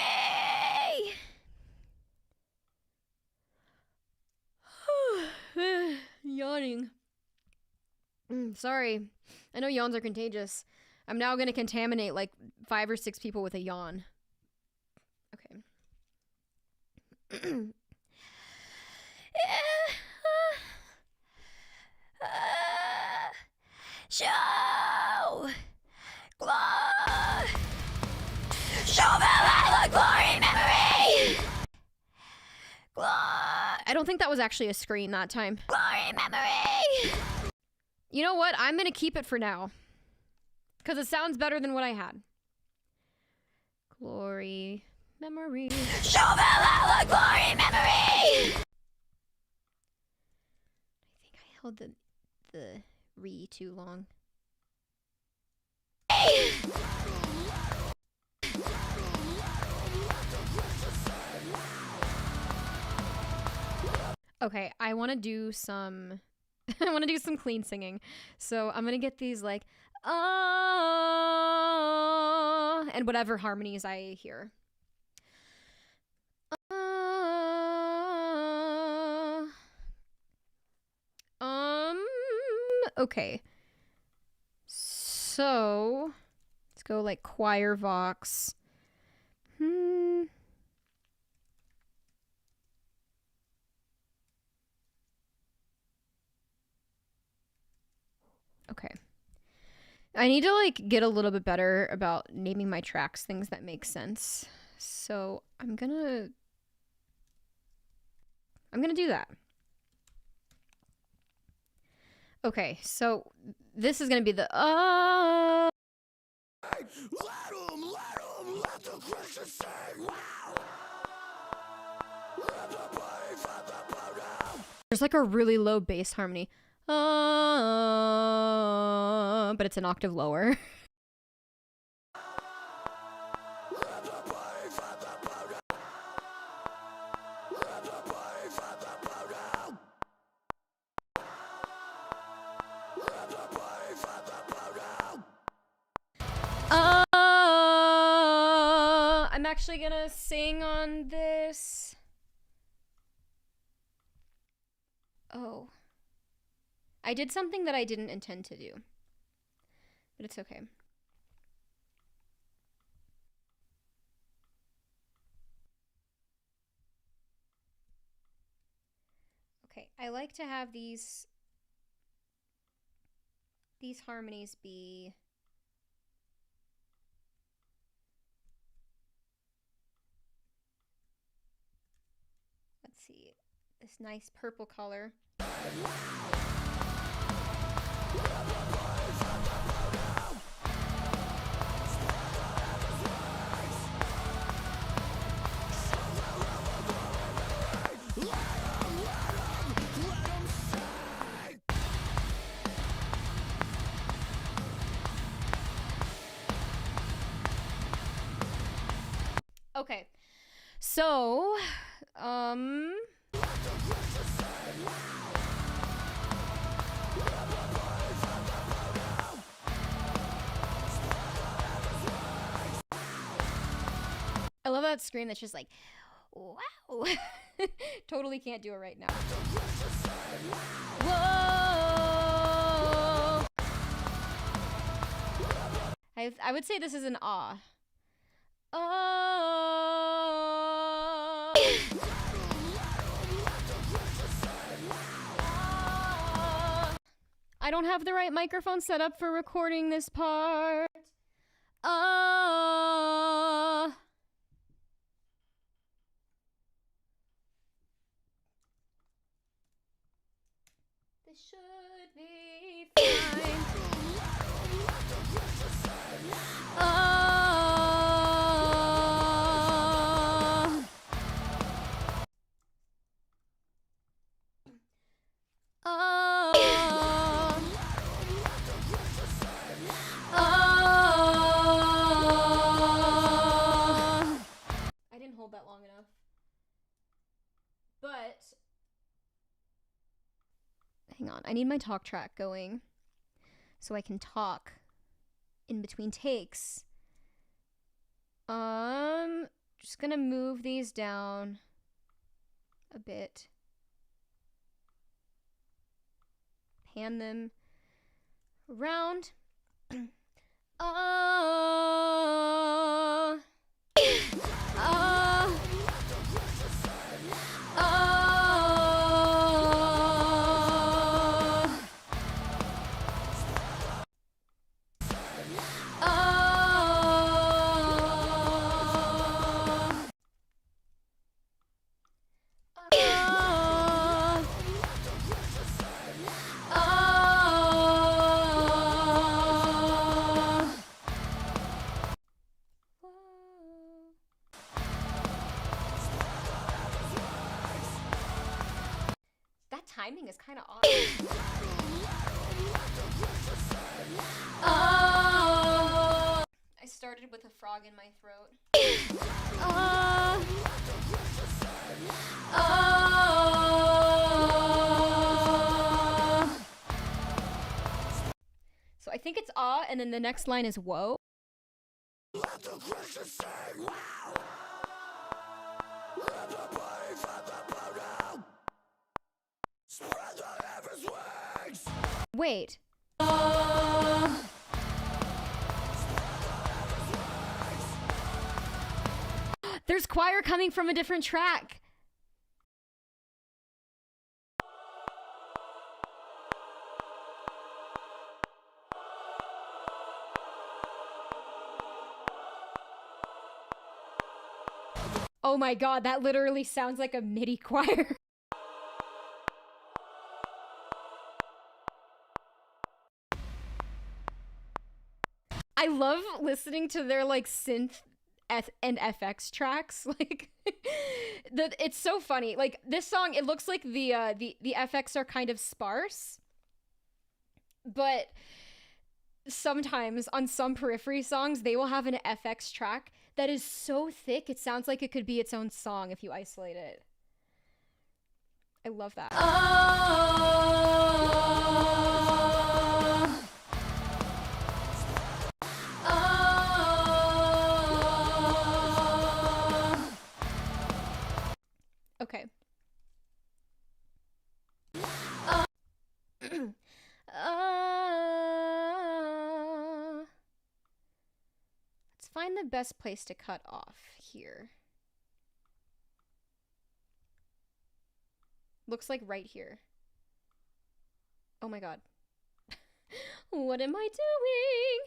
Sorry. I know yawns are contagious. I'm now gonna contaminate like 5 or 6 people with a yawn. Okay. Show! Show the glory memory! I don't think that was actually a screen that time. Glory memory! You know what? I'm gonna keep it for now. Because it sounds better than what I had. Glory memory. Show the glory memory! I think I held the re too long. Okay, I want to do some I want to do some clean singing. So I'm going to get these like and whatever harmonies I hear. Okay. So let's go like choir vox. Okay. I need to like get a little bit better about naming my tracks, things that make sense. So I'm gonna do that. Okay, so this is gonna be the let the Christian sing. Wow. There's like a really low bass harmony. But it's an octave lower. I'm actually gonna sing on this. Oh. I did something that I didn't intend to do. But it's okay. Okay, I like to have these harmonies be let's see, this nice purple color. Okay, so, I love that scream that's just like, wow. Totally can't do it right now. Whoa! I would say this is an ah. I don't have the right microphone set up for recording this part. This should be fine. I didn't hold that long enough. But hang on, I need my talk track going so I can talk in between takes. Just gonna move these down a bit. Pan them round. Oh. Oh. That timing is kind of odd. Oh. I started with a frog in my throat. Oh. Oh. So I think it's ah, and then the next line is whoa. Let the Christians sing wow. Let the body from the bottom. Spread the heavens wings. Wait. There's choir coming from a different track. Oh my god, that literally sounds like a MIDI choir. I love listening to their like synth and FX tracks. Like it's so funny. Like this song, it looks like the FX are kind of sparse, but sometimes on some Periphery songs, they will have an FX track that is so thick, it sounds like it could be its own song if you isolate it. I love that. Oh. Oh. Okay. Let's find the best place to cut off here. Looks like right here. Oh my god. What am I doing?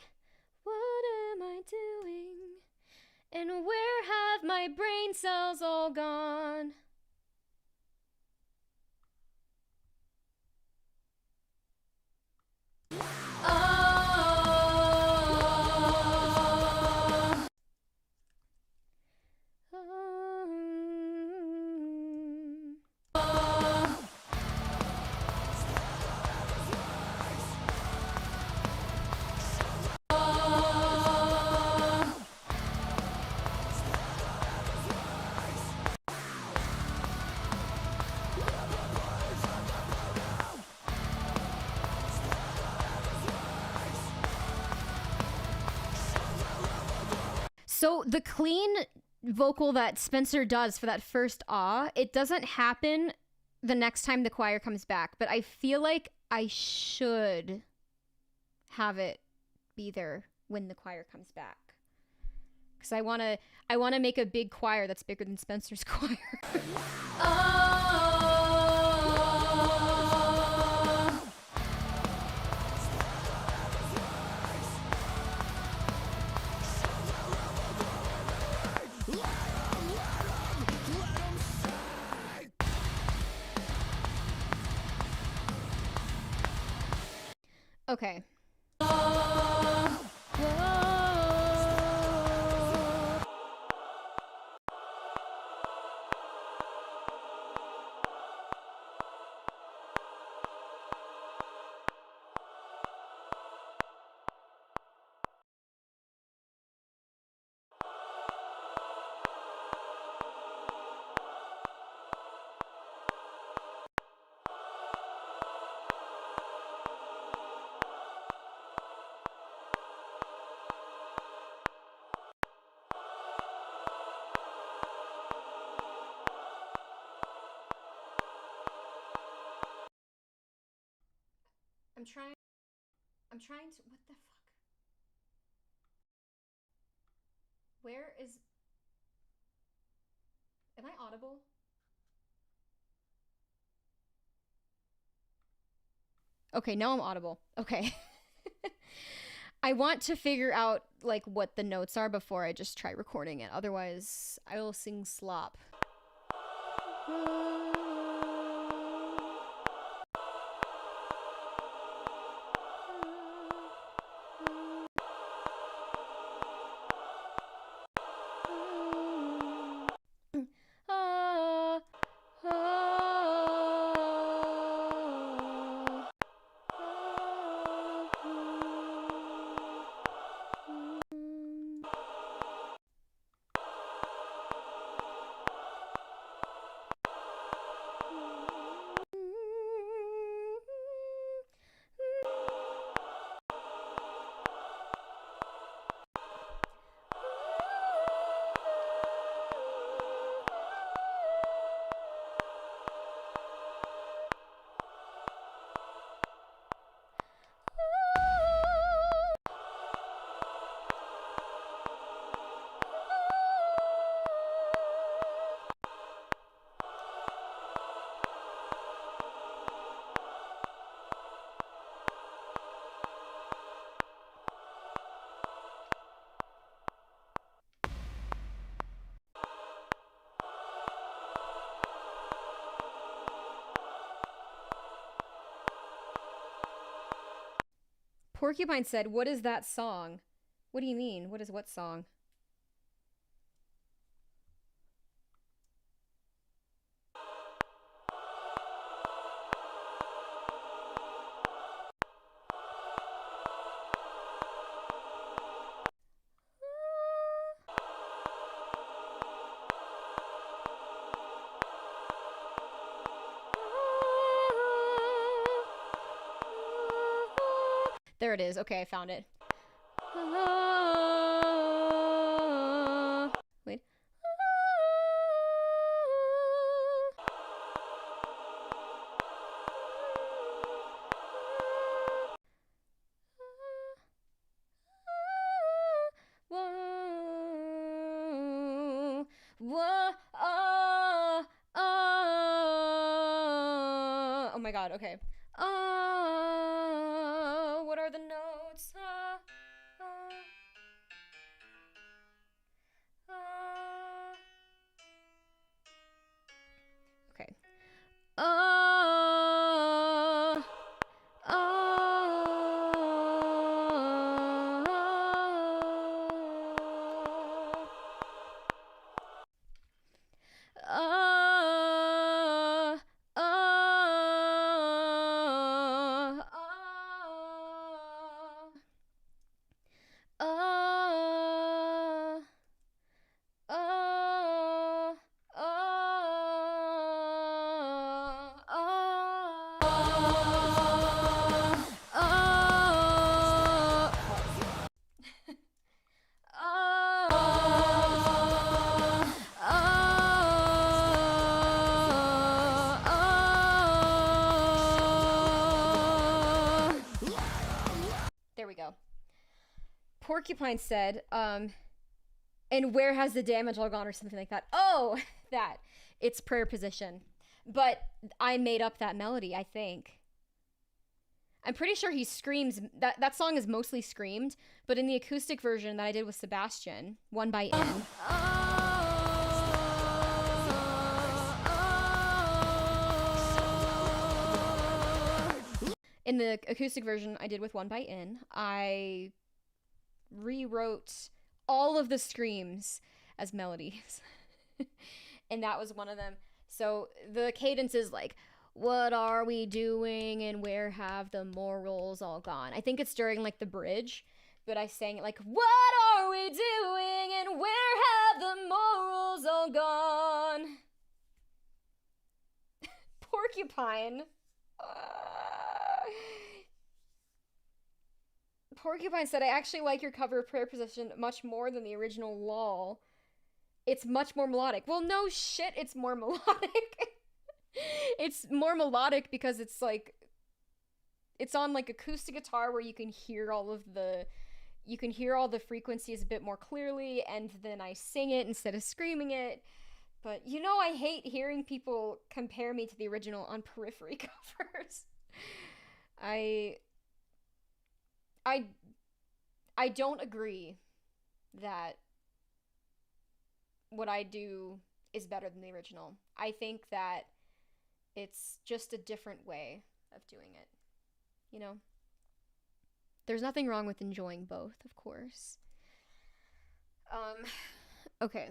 What am I doing? And where have my brain cells all gone? So the clean vocal that Spencer does for that first ah, it doesn't happen the next time the choir comes back, but I feel like I should have it be there when the choir comes back. Because I want to make a big choir that's bigger than Spencer's choir. Oh. Okay. I'm trying. I'm trying to... What the fuck? Where is... Am I audible? Okay, now I'm audible. Okay. I want to figure out, like, what the notes are before I just try recording it. Otherwise, I will sing slop. Porcupine said, "What is that song?" What do you mean? What is what song? There it is. Okay, I found it. Wait. Whoa, whoa, oh my god, okay. What are the notes? Okay. There we go. Porcupine said, and where has the damage all gone or something like that. Oh, that. It's prayer position. But I made up that melody, I think. I'm pretty sure he screams. That song is mostly screamed, but in the acoustic version that I did with Sebastian, One by N. In the acoustic version I did with One by N, I rewrote all of the screams as melodies. And that was one of them. So the cadence is like, what are we doing and where have the morals all gone? I think it's during like the bridge, but I sang it like, what are we doing and where have the morals all gone? Porcupine. Porcupine said, I actually like your cover of Prayer Position much more than the original lol. It's much more melodic. Well, no shit, it's more melodic. It's more melodic because it's like, it's on like acoustic guitar where you can hear all the frequencies a bit more clearly, and then I sing it instead of screaming it. But you know, I hate hearing people compare me to the original on Periphery covers. I don't agree that what I do is better than the original. I think that it's just a different way of doing it. You know? There's nothing wrong with enjoying both, of course. Okay.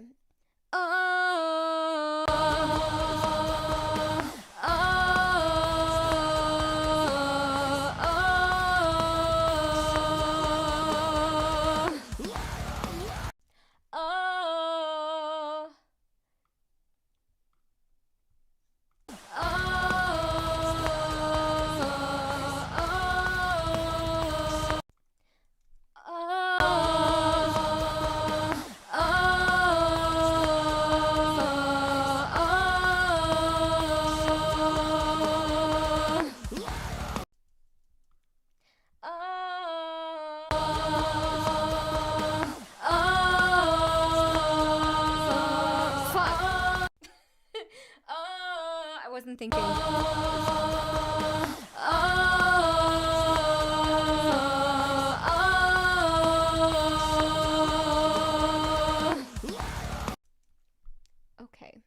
I wasn't thinking. Okay.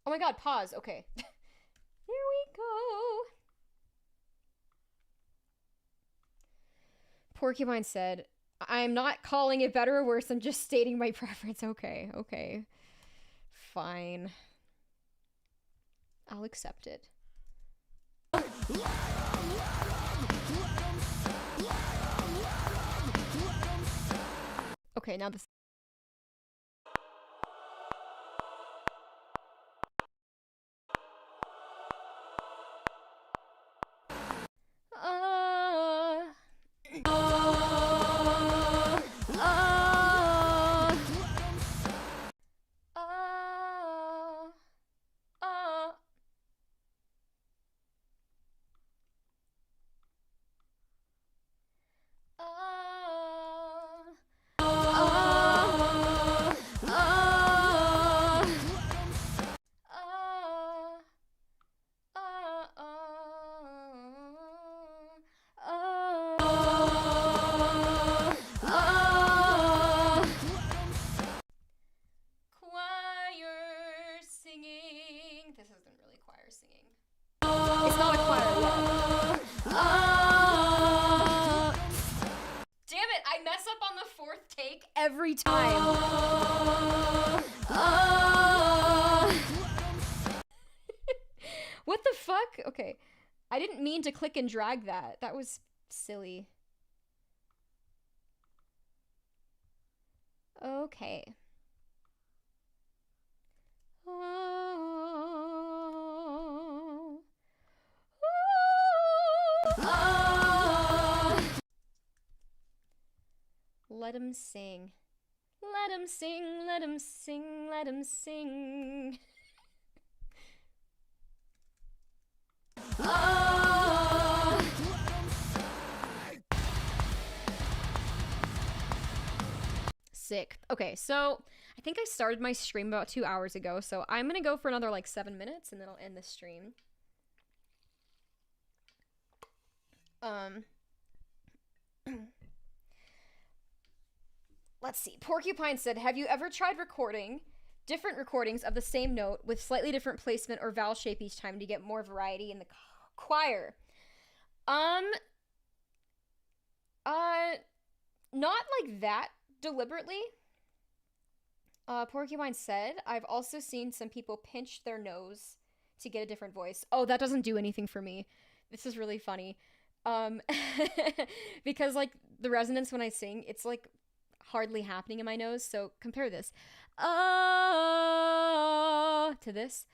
Oh my god, pause. Okay. Here we go. Porcupine said, I'm not calling it better or worse, I'm just stating my preference. Okay, okay. Fine. I'll accept it. Okay, now this. It's not a choir yet. Damn it, I mess up on the fourth take every time. What the fuck? Okay. I didn't mean to click and drag that. That was silly. Okay. Let him sing. Let him sing, let him sing, let him sing. Sick. Okay, so I think I started my stream about 2 hours ago, so I'm gonna go for another like 7 minutes and then I'll end the stream. Let's see. Porcupine said, have you ever tried recording different recordings of the same note with slightly different placement or vowel shape each time to get more variety in the choir? Not like that deliberately. Porcupine said, I've also seen some people pinch their nose to get a different voice. Oh, that doesn't do anything for me. This is really funny. Because like the resonance when I sing, it's like hardly happening in my nose. So compare this. To this.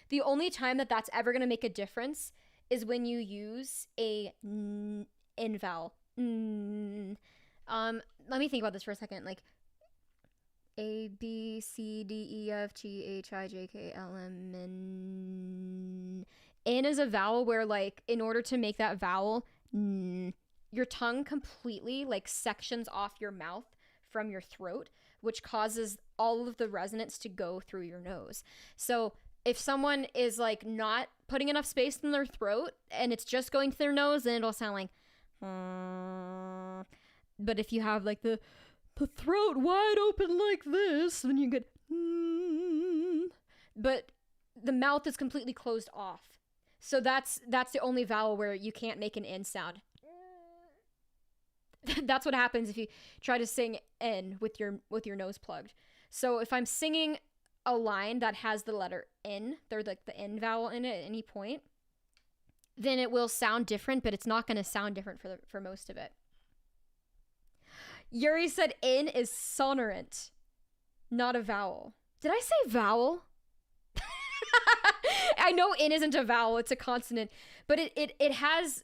The only time that that's ever going to make a difference is when you use a n vowel. Let me think about this for a second. Like A, B, C, D, E, F, G, H, I, J, K, L, M, N. N is a vowel where, like, in order to make that vowel, your tongue completely, like, sections off your mouth from your throat, which causes all of the resonance to go through your nose. So if someone is, like, not putting enough space in their throat and it's just going to their nose, then it'll sound like, but if you have, like, the throat wide open like this, then you get, but the mouth is completely closed off. So that's the only vowel where you can't make an N sound. That's what happens if you try to sing N with your nose plugged. So if I'm singing a line that has the letter N, there's like the N vowel in it at any point, then it will sound different, but it's not going to sound different for most of it. Yuri said N is sonorant, not a vowel. Did I say vowel? I know N isn't a vowel, it's a consonant, but it has,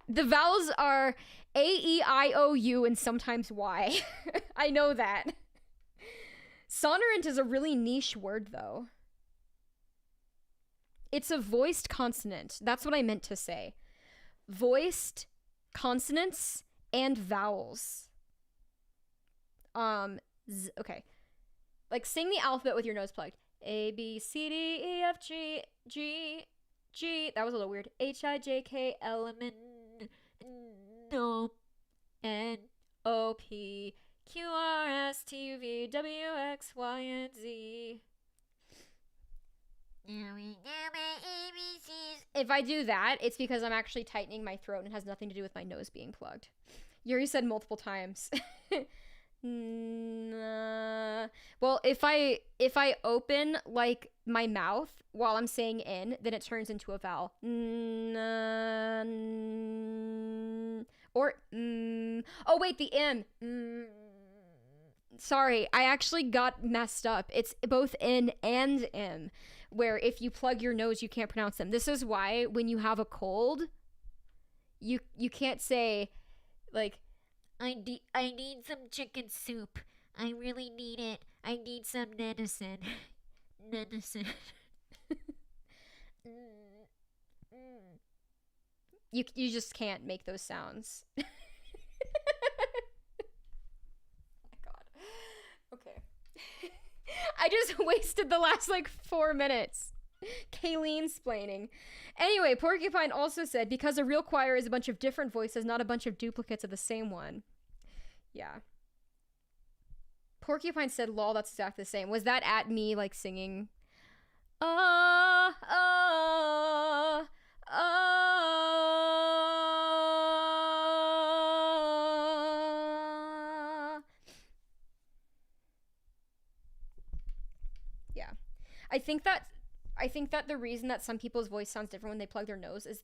the vowels are A, E, I, O, U, and sometimes Y. I know that. Sonorant is a really niche word, though. It's a voiced consonant. That's what I meant to say. Voiced consonants and vowels. Okay. Like, sing the alphabet with your nose plugged. A, B, C, D, E, F, G, G, G. That was a little weird. H, I, J, K, L, M, N, O, N, O, P, Q, R, S, T, U, V, W, X, Y, and Z. If I do that, it's because I'm actually tightening my throat and it has nothing to do with my nose being plugged. Yuri said multiple times. Well, if I open like my mouth while I'm saying N, then it turns into a vowel. Or oh wait, the M. Sorry, I actually got messed up. It's both N and M, where if you plug your nose, you can't pronounce them. This is why when you have a cold, you can't say like, I need some chicken soup. I really need it. I need some medicine. Medicine. You just can't make those sounds. Oh my god. Okay. I just wasted the last like 4 minutes. Kayleen-splaining. Anyway, Porcupine also said, because a real choir is a bunch of different voices, not a bunch of duplicates of the same one. Yeah. Porcupine said, lol, that's exactly the same. Was that at me, like, singing? Yeah. I think that the reason that some people's voice sounds different when they plug their nose is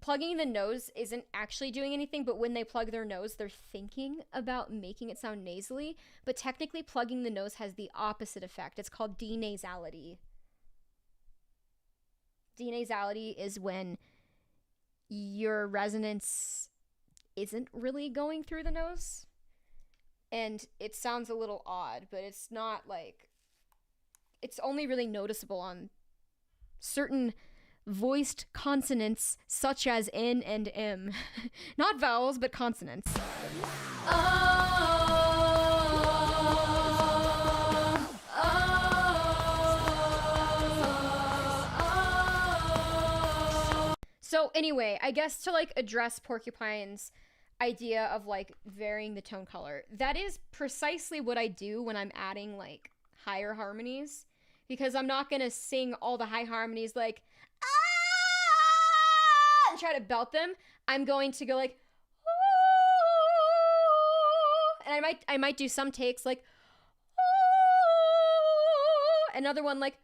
plugging the nose isn't actually doing anything, but when they plug their nose, they're thinking about making it sound nasally, but technically plugging the nose has the opposite effect. It's called denasality. Denasality is when your resonance isn't really going through the nose, and it sounds a little odd, but it's not like, it's only really noticeable on certain voiced consonants such as N and M. Not vowels, but consonants. So anyway, I guess to like address Porcupine's idea of like varying the tone color, that is precisely what I do when I'm adding like higher harmonies, because I'm not gonna sing all the high harmonies like and try to belt them. I'm going to go like And I might do some takes like, another one like,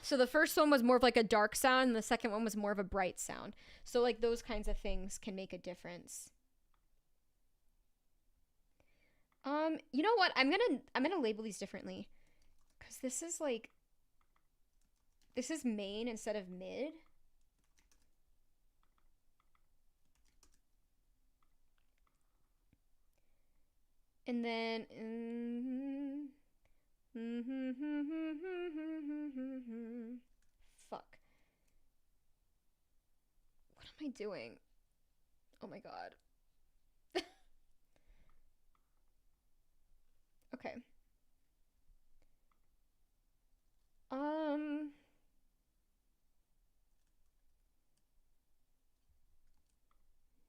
so the first one was more of like a dark sound, and the second one was more of a bright sound. So like those kinds of things can make a difference. You know what? I'm gonna label these differently, because this is main instead of mid. And then fuck. What am I doing? Oh my god. Okay.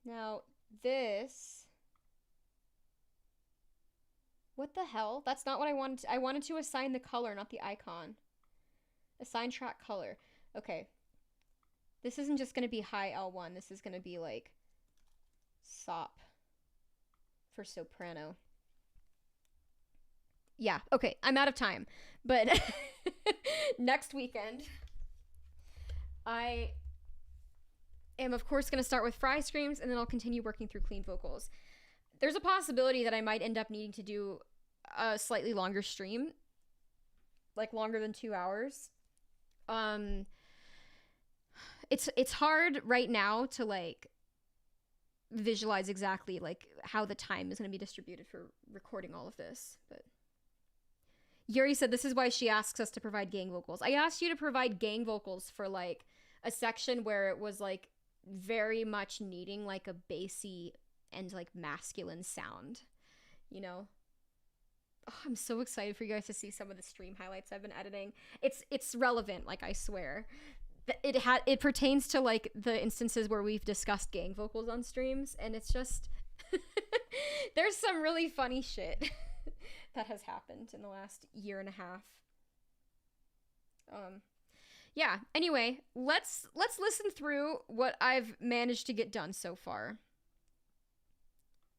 Now this. What the hell? That's not what I wanted. I wanted to assign the color, not the icon. Assign track color. Okay. This isn't just going to be high L1. This is going to be like sop for soprano. Yeah, okay. I'm out of time. But next weekend, I am, of course, going to start with fry screams, and then I'll continue working through clean vocals. There's a possibility that I might end up needing to do a slightly longer stream, like longer than 2 hours. It's hard right now to like visualize exactly like how the time is going to be distributed for recording all of this. But Yuri said this is why she asks us to provide gang vocals. I asked you to provide gang vocals for like a section where it was like very much needing like a bassy and like masculine sound, you know. Oh, I'm so excited for you guys to see some of the stream highlights I've been editing. It's relevant, like I swear. It pertains to like the instances where we've discussed gang vocals on streams, and it's just there's some really funny shit that has happened in the last year and a half. Yeah, anyway, let's listen through what I've managed to get done so far.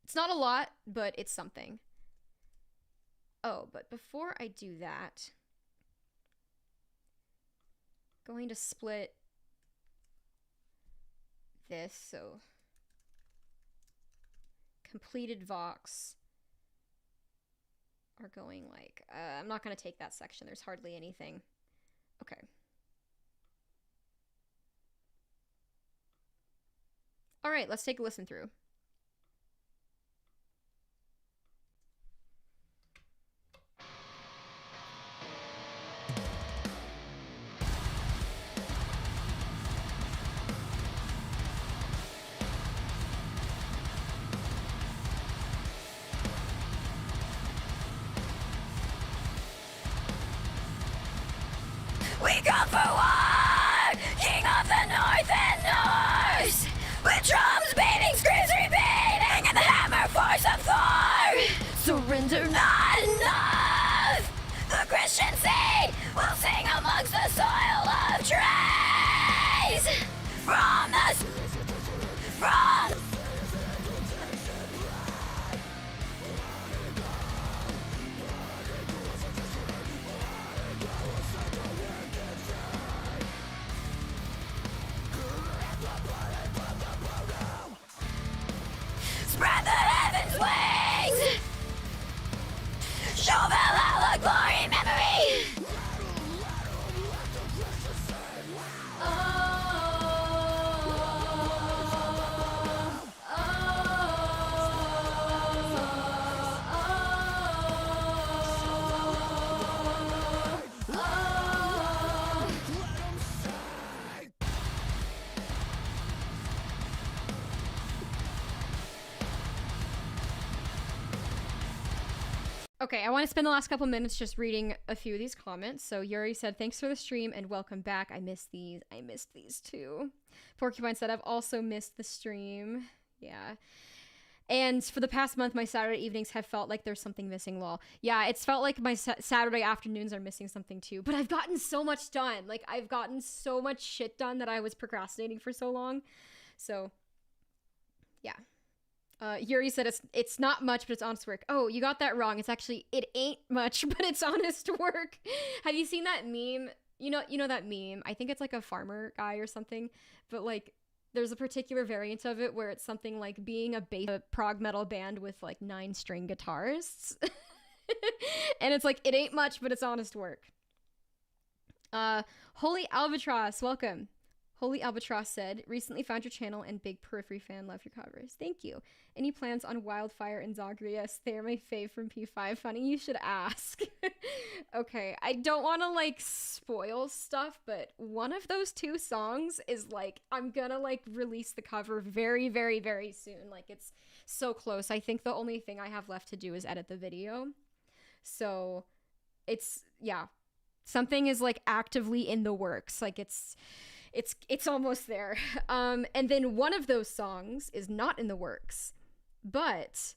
It's not a lot, but it's something. Oh, but before I do that, I'm going to split this, so completed vox are going like, I'm not going to take that section. There's hardly anything. Okay. All right, let's take a listen through. We come for war, King of the North and North, with drums beating, screams repeating, and the hammer force of Thor. Surrender not enough. The Christian seed will sing amongst the soil of trees. From spread the heavens' wings. Show Valhalla glory memory. Okay, I want to spend the last couple minutes just reading a few of these comments. So Yuri said, thanks for the stream and welcome back. I missed these. I missed these too. Porcupine said, I've also missed the stream. Yeah. And for the past month, my Saturday evenings have felt like there's something missing, lol. Yeah, it's felt like my Saturday afternoons are missing something too. But I've gotten so much done. Like, I've gotten so much shit done that I was procrastinating for so long. So, yeah. Yuri said it's not much, but it's honest work. Oh, you got that wrong. It's actually, it ain't much, but it's honest work. Have you seen that meme? You know that meme? I think it's like a farmer guy or something, but like there's a particular variant of it where it's something like being a prog metal band with like 9-string guitars. And it's like, it ain't much, but it's honest work. Holy Albatross, welcome. Holy Albatross said, recently found your channel and big Periphery fan, love your covers. Thank you. Any plans on Wildfire and Zagreus? They are my fave from P5. Funny you should ask. Okay, I don't want to like spoil stuff, but one of those 2 songs is like, I'm gonna like release the cover very, very, very soon. Like it's so close. I think the only thing I have left to do is edit the video. So it's, yeah, something is like actively in the works. Like it's almost there. And then one of those songs is not in the works, but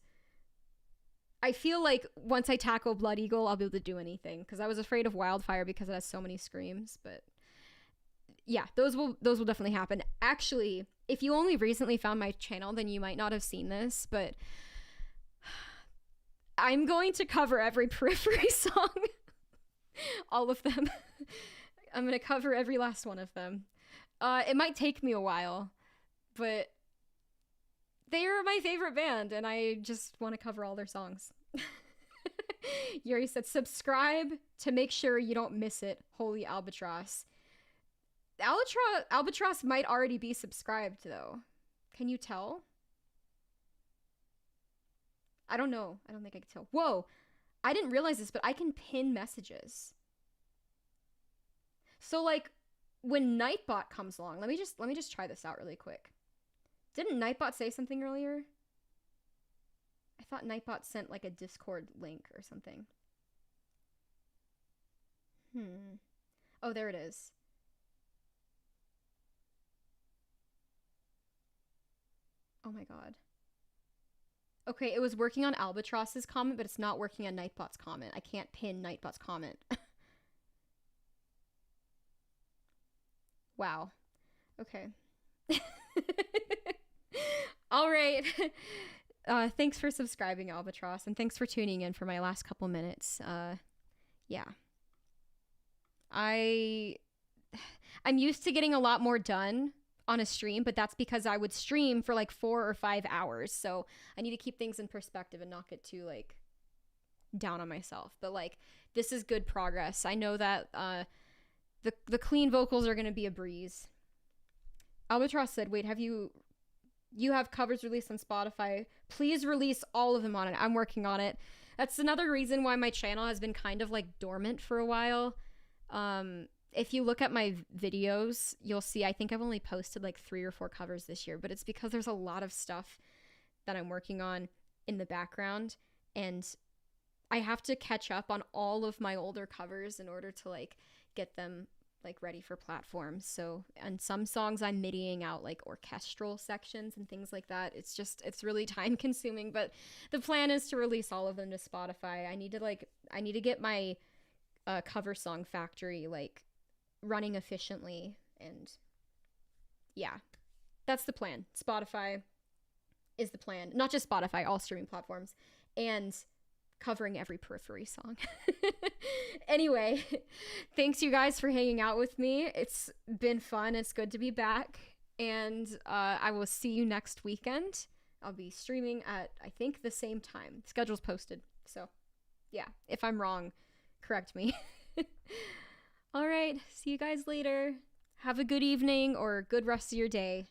I feel like once I tackle Blood Eagle, I'll be able to do anything, because I was afraid of Wildfire because it has so many screams. But yeah, those will definitely happen. Actually, if you only recently found my channel, then you might not have seen this, but I'm going to cover every Periphery song. All of them. I'm going to cover every last one of them. It might take me a while, but they are my favorite band, and I just want to cover all their songs. Yuri said, subscribe to make sure you don't miss it. Holy Albatross. Albatross might already be subscribed, though. Can you tell? I don't know. I don't think I can tell. Whoa! I didn't realize this, but I can pin messages. So, like, when Nightbot comes along, let me just try this out really quick. Didn't Nightbot say something earlier? I thought Nightbot sent like a Discord link or something. Oh, there it is. Oh my god. Okay, it was working on Albatross's comment, but it's not working on Nightbot's comment. I can't pin Nightbot's comment. Wow. Okay. All right. Thanks for subscribing, Albatross, and thanks for tuning in for my last couple minutes. Yeah. I'm used to getting a lot more done on a stream, but that's because I would stream for like 4 or 5 hours. So I need to keep things in perspective and not get too like down on myself. But like, this is good progress. I know that the clean vocals are going to be a breeze. Albatross said, wait, you have covers released on Spotify. Please release all of them on it. I'm working on it. That's another reason why my channel has been kind of like dormant for a while. If you look at my videos, you'll see I think I've only posted like 3 or 4 covers this year, but it's because there's a lot of stuff that I'm working on in the background, and I have to catch up on all of my older covers in order to like get them like ready for platforms. So, and some songs I'm middying out like orchestral sections and things like that. It's really time consuming, but the plan is to release all of them to Spotify. I need to get my cover song factory like running efficiently, and yeah, that's the plan. Spotify is the plan. Not just Spotify, all streaming platforms, and covering every Periphery song. Anyway, thanks you guys for hanging out with me. It's been fun. It's good to be back, and I will see you next weekend. I'll be streaming at, I think, the same time. Schedule's posted, so yeah, if I'm wrong, correct me. All right, see you guys later. Have a good evening or good rest of your day.